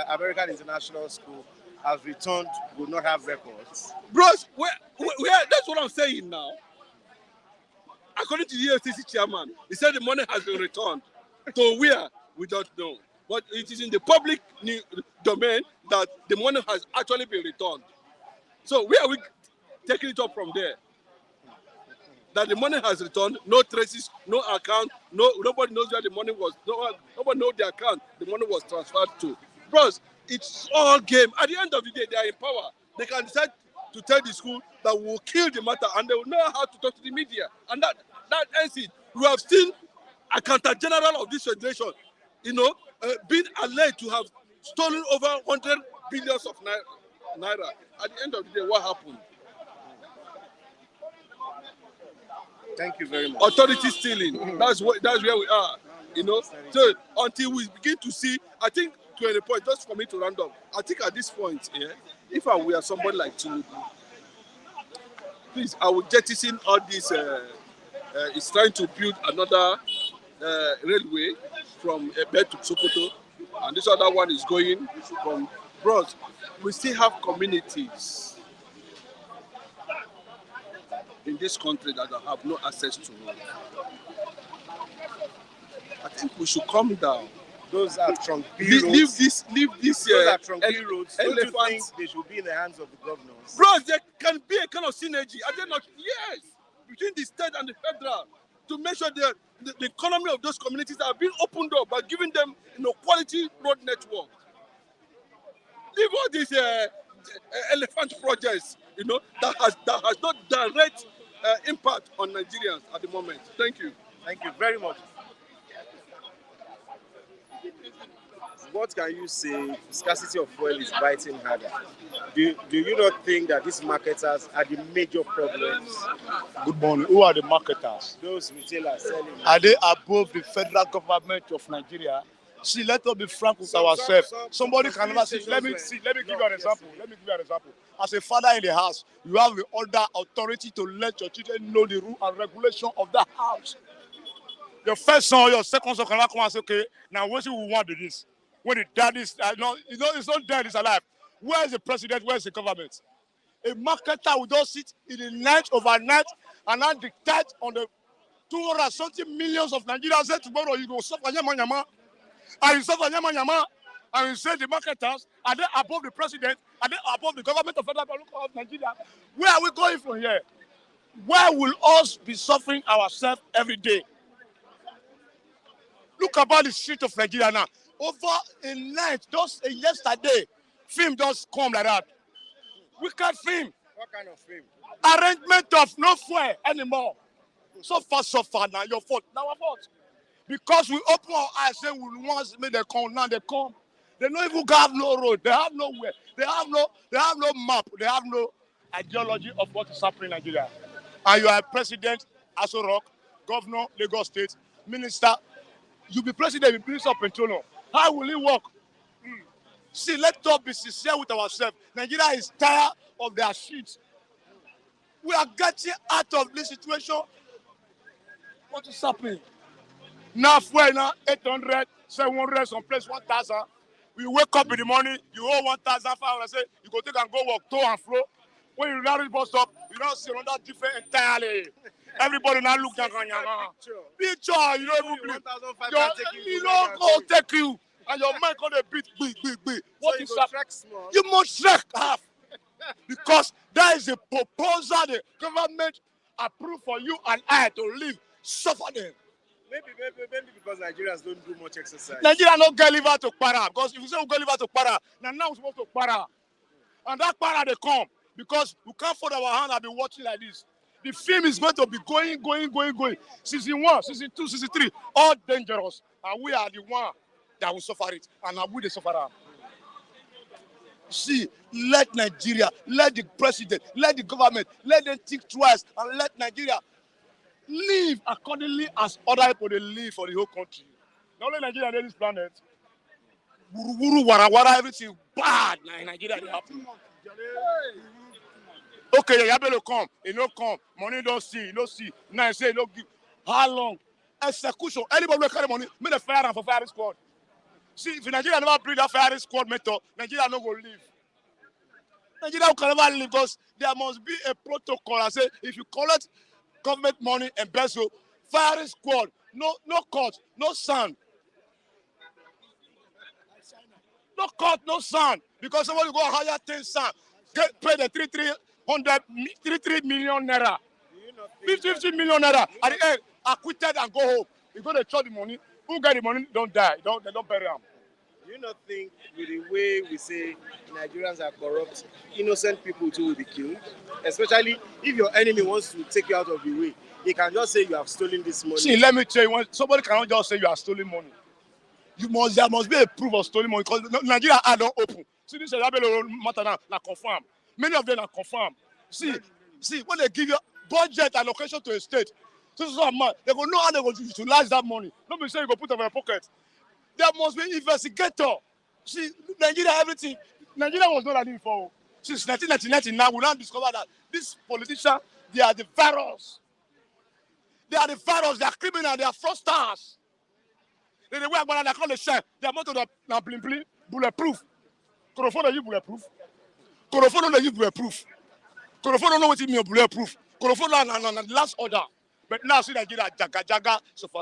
American International School has returned will not have records? Bros, that's what I'm saying now. According to the EFCC chairman, he said the money has been returned. So where? We don't know. But it is in the public domain that the money has actually been returned. So where are we taking it up from there? That the money has returned, no traces, no account, nobody knows where the money was, nobody knows the account the money was transferred to. Bros, it's all game. At the end of the day, they are in power. They can decide to tell the school that we will kill the matter, and they will know how to talk to the media. And that ends it. We have seen Accountant General of this federation, being alleged to have stolen over 100 billions of naira. At the end of the day, what happened? Thank you very much. Authority stealing. That's where we are. So until we begin to see, I think to any point, just for me to round up, I think at this point, if I were somebody like Tinubu, please, I would jettison all these is trying to build another railway from Ebe to Sokoto, and this other one is going from Bros. We still have communities in this country that have no access to road. I think we should calm down. Those are trunk B Leave roads. this. Those are trunk B roads. Don't you elephants. think they should be in the hands of the governors? Bros, there can be a kind of synergy. Are they not? Yes, between the state and the federal, to make sure the economy of those communities are being opened up by giving them, quality road network. Leave all these elephant projects, that has not direct impact on Nigerians at the moment. Thank you. Thank you very much. What can you say? Scarcity of fuel is biting harder. Do you not think that these marketers are the major problems? Good morning. Who are the marketers? Those retailers selling. Are they above the federal government of Nigeria? See, let us be frank with ourselves. Somebody can never see. Let me give you an example. As a father in the house, you have the other authority to let your children know the rule and regulation of the house. Your first son or your second son cannot come and say, okay, now what do we want to do this? When the dad is, it's not dead, it's alive. Where is the president? Where is the government? A marketer will just sit in the night overnight and not dictate on the 200 something millions of Nigerians. Say tomorrow you go suffer yama yama, and you suffer yama yama, and you say the marketers are they above the president? Are they above the government of federal of Nigeria? Where are we going from here? Where will us be suffering ourselves every day? Look about the street of Nigeria now. Over a night, just yesterday, film just come like that. Wicked film. What kind of film? Arrangement of no fuel anymore. So far now, your fault. Now our fault. Because we open our eyes and we once make them come, now they come. They don't even have no road. They have nowhere. They have no map. They have no ideology of what is happening in Nigeria. And you are president, Aso Rock, governor, Lagos State, minister. You be president, you be minister of petroleum. How will it work? See, let's not be sincere with ourselves. Nigeria is tired of their shit. We are getting out of this situation. What is happening? Now, fuel now 800, 700, some place 1,000. We wake up in the morning, you owe 1,500. Say you go take and go walk to and fro. When you now reach bus stop, you don't see another different entirely. Everybody now look down. Picture, you don't even believe. You don't go take you, and your mind gonna beat. What is happening? You must track half. Because that is a proposal the government approved for you and I to live. Suffer them. Maybe because Nigerians don't do much exercise. Nigeria no get liver to para. Because if you say we get liver to para, now we're supposed to para. And that para they come. Because we can't fold our hand and be watching like this. The film is going to be going. Season 1, season 2, season 3, all dangerous. And we are the one that will suffer it. And now we the sufferer. See, let Nigeria, let the president, let the government, let them think twice and let Nigeria live accordingly as other people they live for the whole country. Not only Nigeria on this planet. Wuru, wara, everything bad in Nigeria they happen. Okay, you better come, you no come, money don't see, you no see. Now you say you no give. How long? Execution. Anybody will carry money, make a fire and for firing squad. See, if Nigeria never bring that firing squad method, Nigeria no go live. Nigeria can never live because there must be a protocol. I say, if you collect government money and embezzle, firing squad, no court, no sound. No court, no sound. Because somebody go hire 10 sound, pay the 3 million naira. 50 million naira. At the end, acquitted and go home. You go to chop the money. Who get the money don't die. They don't bury them. Do you not think with the way we say Nigerians are corrupt, innocent people too will be killed? Especially if your enemy wants to take you out of the way. He can just say you have stolen this money. See, let me tell you, somebody cannot just say you have stolen money. There must be a proof of stolen money because Nigeria are not open. See, this is a matter now, confirmed. Many of them are confirmed. See, when they give you budget allocation to a state, they go know how they go utilize that money. Don't be saying you go put it in your pocket. There must be investigator. See, Nigeria, everything. Nigeria was not like this before. Since 1999, we now discover that these politicians, they are the virus. They are the virus, they are criminal, they are fraudsters. They wear what they call the chef. They are motor na bling bulletproof. Chloroform don't use bulletproof. Chloroform don't use bulletproof. Chloroform don't know what it means bulletproof. Chloroform na the last order. But now see Nigeria jaga, suffer.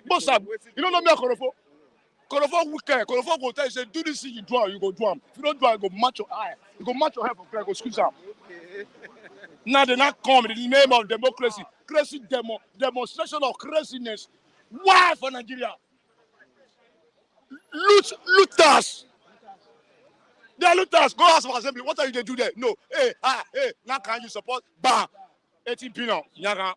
Both are, you don't know me a chloroform. Chloroform wicked. Chloroform go tell you say do this thing, you do it, you go do them. If you don't do it, you go match your eye. You go match your head for clear, go squeeze them. Now they not come in the name of democracy. Crazy demonstration of craziness. Why for Nigeria? Looters. They are looters. Go ask for assembly. What are you going to do there? No. Hey. Now can you support? Bam. 18 billion. Nyaga.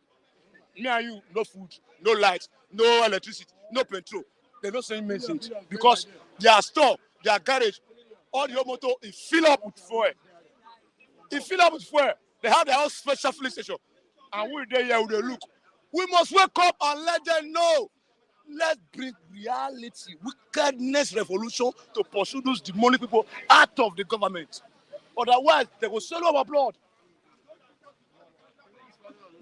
Me and you, no food, no lights, no electricity, no petrol. They're not saying message because their store, their garage, all the motor is filled up with fuel. It's filled up with fuel. They have their own special filling station. And we're there here with the look. We must wake up and let them know. Let's bring reality, wickedness, revolution to pursue those demonic people out of the government. Otherwise, they will sell our blood.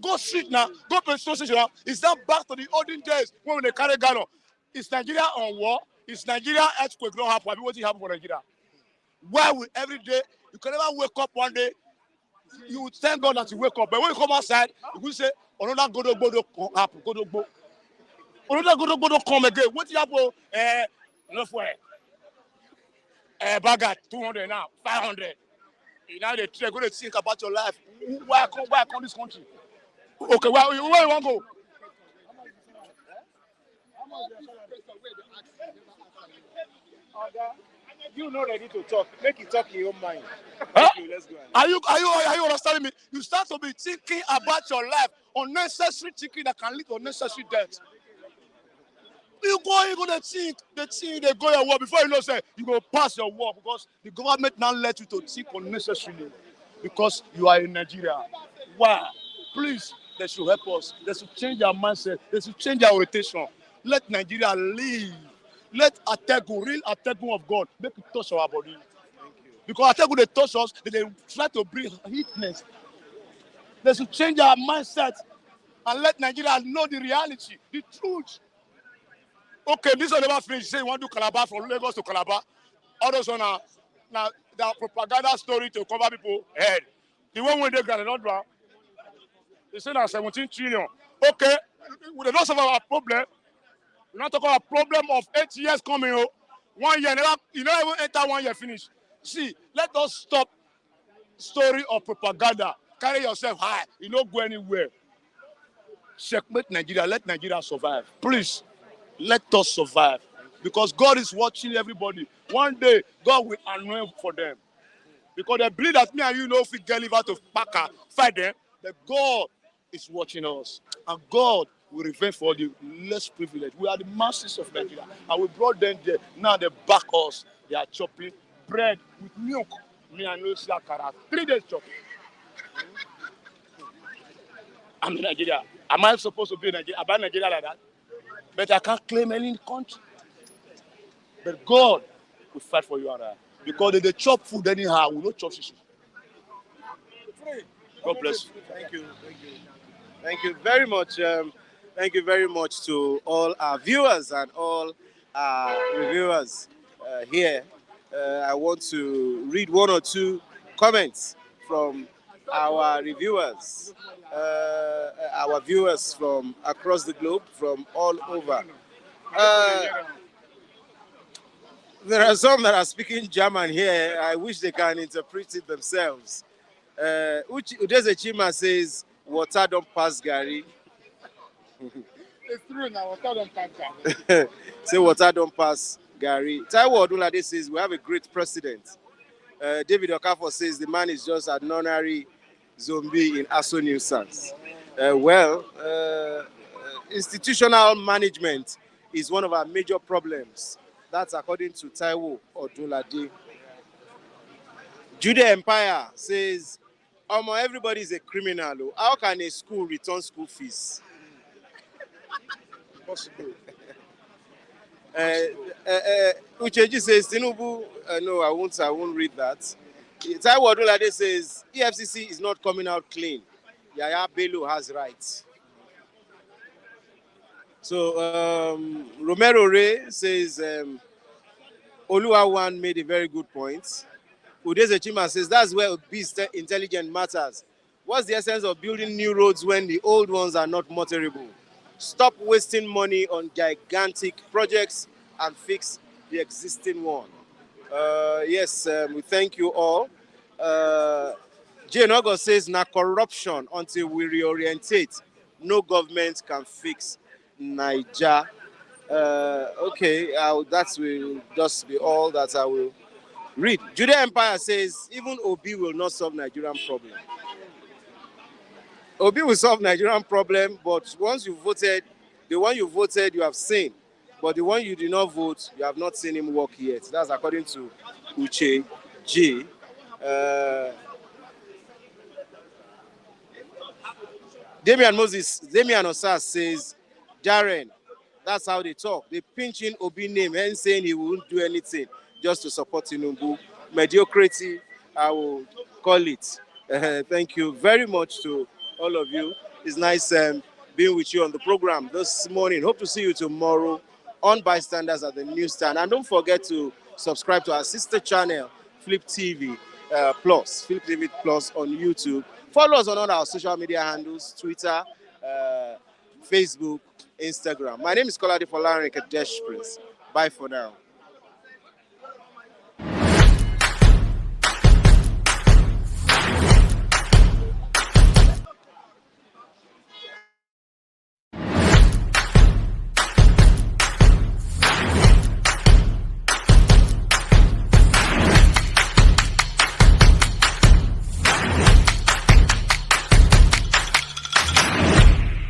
Go street now, go to the station now. It's now back to the olden days when they carry gun. Is Nigeria on war? Is Nigeria earthquake not happen? What will happen for Nigeria? Why will every day, you can never wake up one day, you would thank God that you wake up. But when you come outside, you will say, another Godogbo happen, Godogbo. Another Godogbo come again. What will happen? No way. Bagat, 200 now, 500. You know, they're going to think about your life. Why come this country? Okay, where you want to go? You not ready to talk. Make it talk in your mind. Huh? You, let's go. Are you understanding me? You start to be thinking about your life, unnecessary thinking that can lead to unnecessary death. You're gonna think they go your work before you know say you go pass your work because the government now let you to think unnecessarily because you are in Nigeria. Why? Please, they should help us. They should change our mindset. They should change our orientation. Let Nigeria live. Let real Ategun of God make it touch our body. Because Ategun they touch us, they try to bring heatness. They should change our mindset and let Nigeria know the reality, the truth. Okay, this one never finished. Say you want to do Calabar from Lagos to Calabar. All those on now the propaganda story to cover people head. The one when they got another one, they say now 17 trillion. Okay, we don't solve our problem. We're not talking about problem of 8 years coming. 1 year, you never even enter 1 year finish. See, let us stop story of propaganda. Carry yourself high. You don't go anywhere. Checkmate Nigeria. Let Nigeria survive. Please, let us survive. Because God is watching everybody. One day, God will anoint for them. Because they believe that me and you know if we get liver to Paka, fight them, that God is watching us. And God will revenge for the less privileged. We are the masses of Nigeria. And we brought them there. Now they back us. They are chopping bread with milk. Me and no Shakara. 3 days chopping. I'm in Nigeria. Am I supposed to be in Nigeria? About Nigeria like that? But I can't claim any country. But God will fight for you and I. Because they chop food anyhow, we don't chop shishi. God bless you. Thank you. Thank you very much. Thank you very much to all our viewers and all our reviewers here. I want to read 1 or 2 comments from our reviewers, our viewers from across the globe, from all over. There are some that are speaking German here. I wish they can interpret it themselves. Udeze Chima says, water don't pass Gary. It's true now, water don't pass Gary. Say water don't pass Gary. Taiwo Odunlade says, we have a great president. David Okafor says, the man is just an honorary zombie in Aso nuisance. Institutional management is one of our major problems. That's according to Taiwo Odunlade. Jude Empire says, everybody is a criminal. How can a school return school fees? Possible. Ucheji says, Tinubu, no, I won't read that. Taiwo Odunlade says, EFCC is not coming out clean. Yahaya Bello has rights. So Romero Ray says Oluwawan made a very good point. Udeze Chima says that's where beast intelligence matters. What's the essence of building new roads when the old ones are not motorable? Stop wasting money on gigantic projects and fix the existing one. Yes, we thank you all. Jane August says, na corruption until we reorientate. No government can fix Niger. Okay, that will just be all that I will read. Judah Empire says, even Obi will not solve Nigerian problem. Obi will solve Nigerian problem, but once you voted, the one you voted, you have seen. But the one you did not vote, you have not seen him work yet. That's according to Uche J. Damian Osas says, Darren, that's how they talk. They pinch in Obi name and saying he won't do anything just to support Tinubu. Mediocrity, I will call it. Thank you very much to all of you. It's nice being with you on the program this morning. Hope to see you tomorrow on Bystanders at the newsstand. And don't forget to subscribe to our sister channel, Flip TV Flip TV Plus on YouTube. Follow us on all our social media handles, Twitter, Facebook, Instagram. My name is Kolade Folarin Kadesh Prince. Bye for now.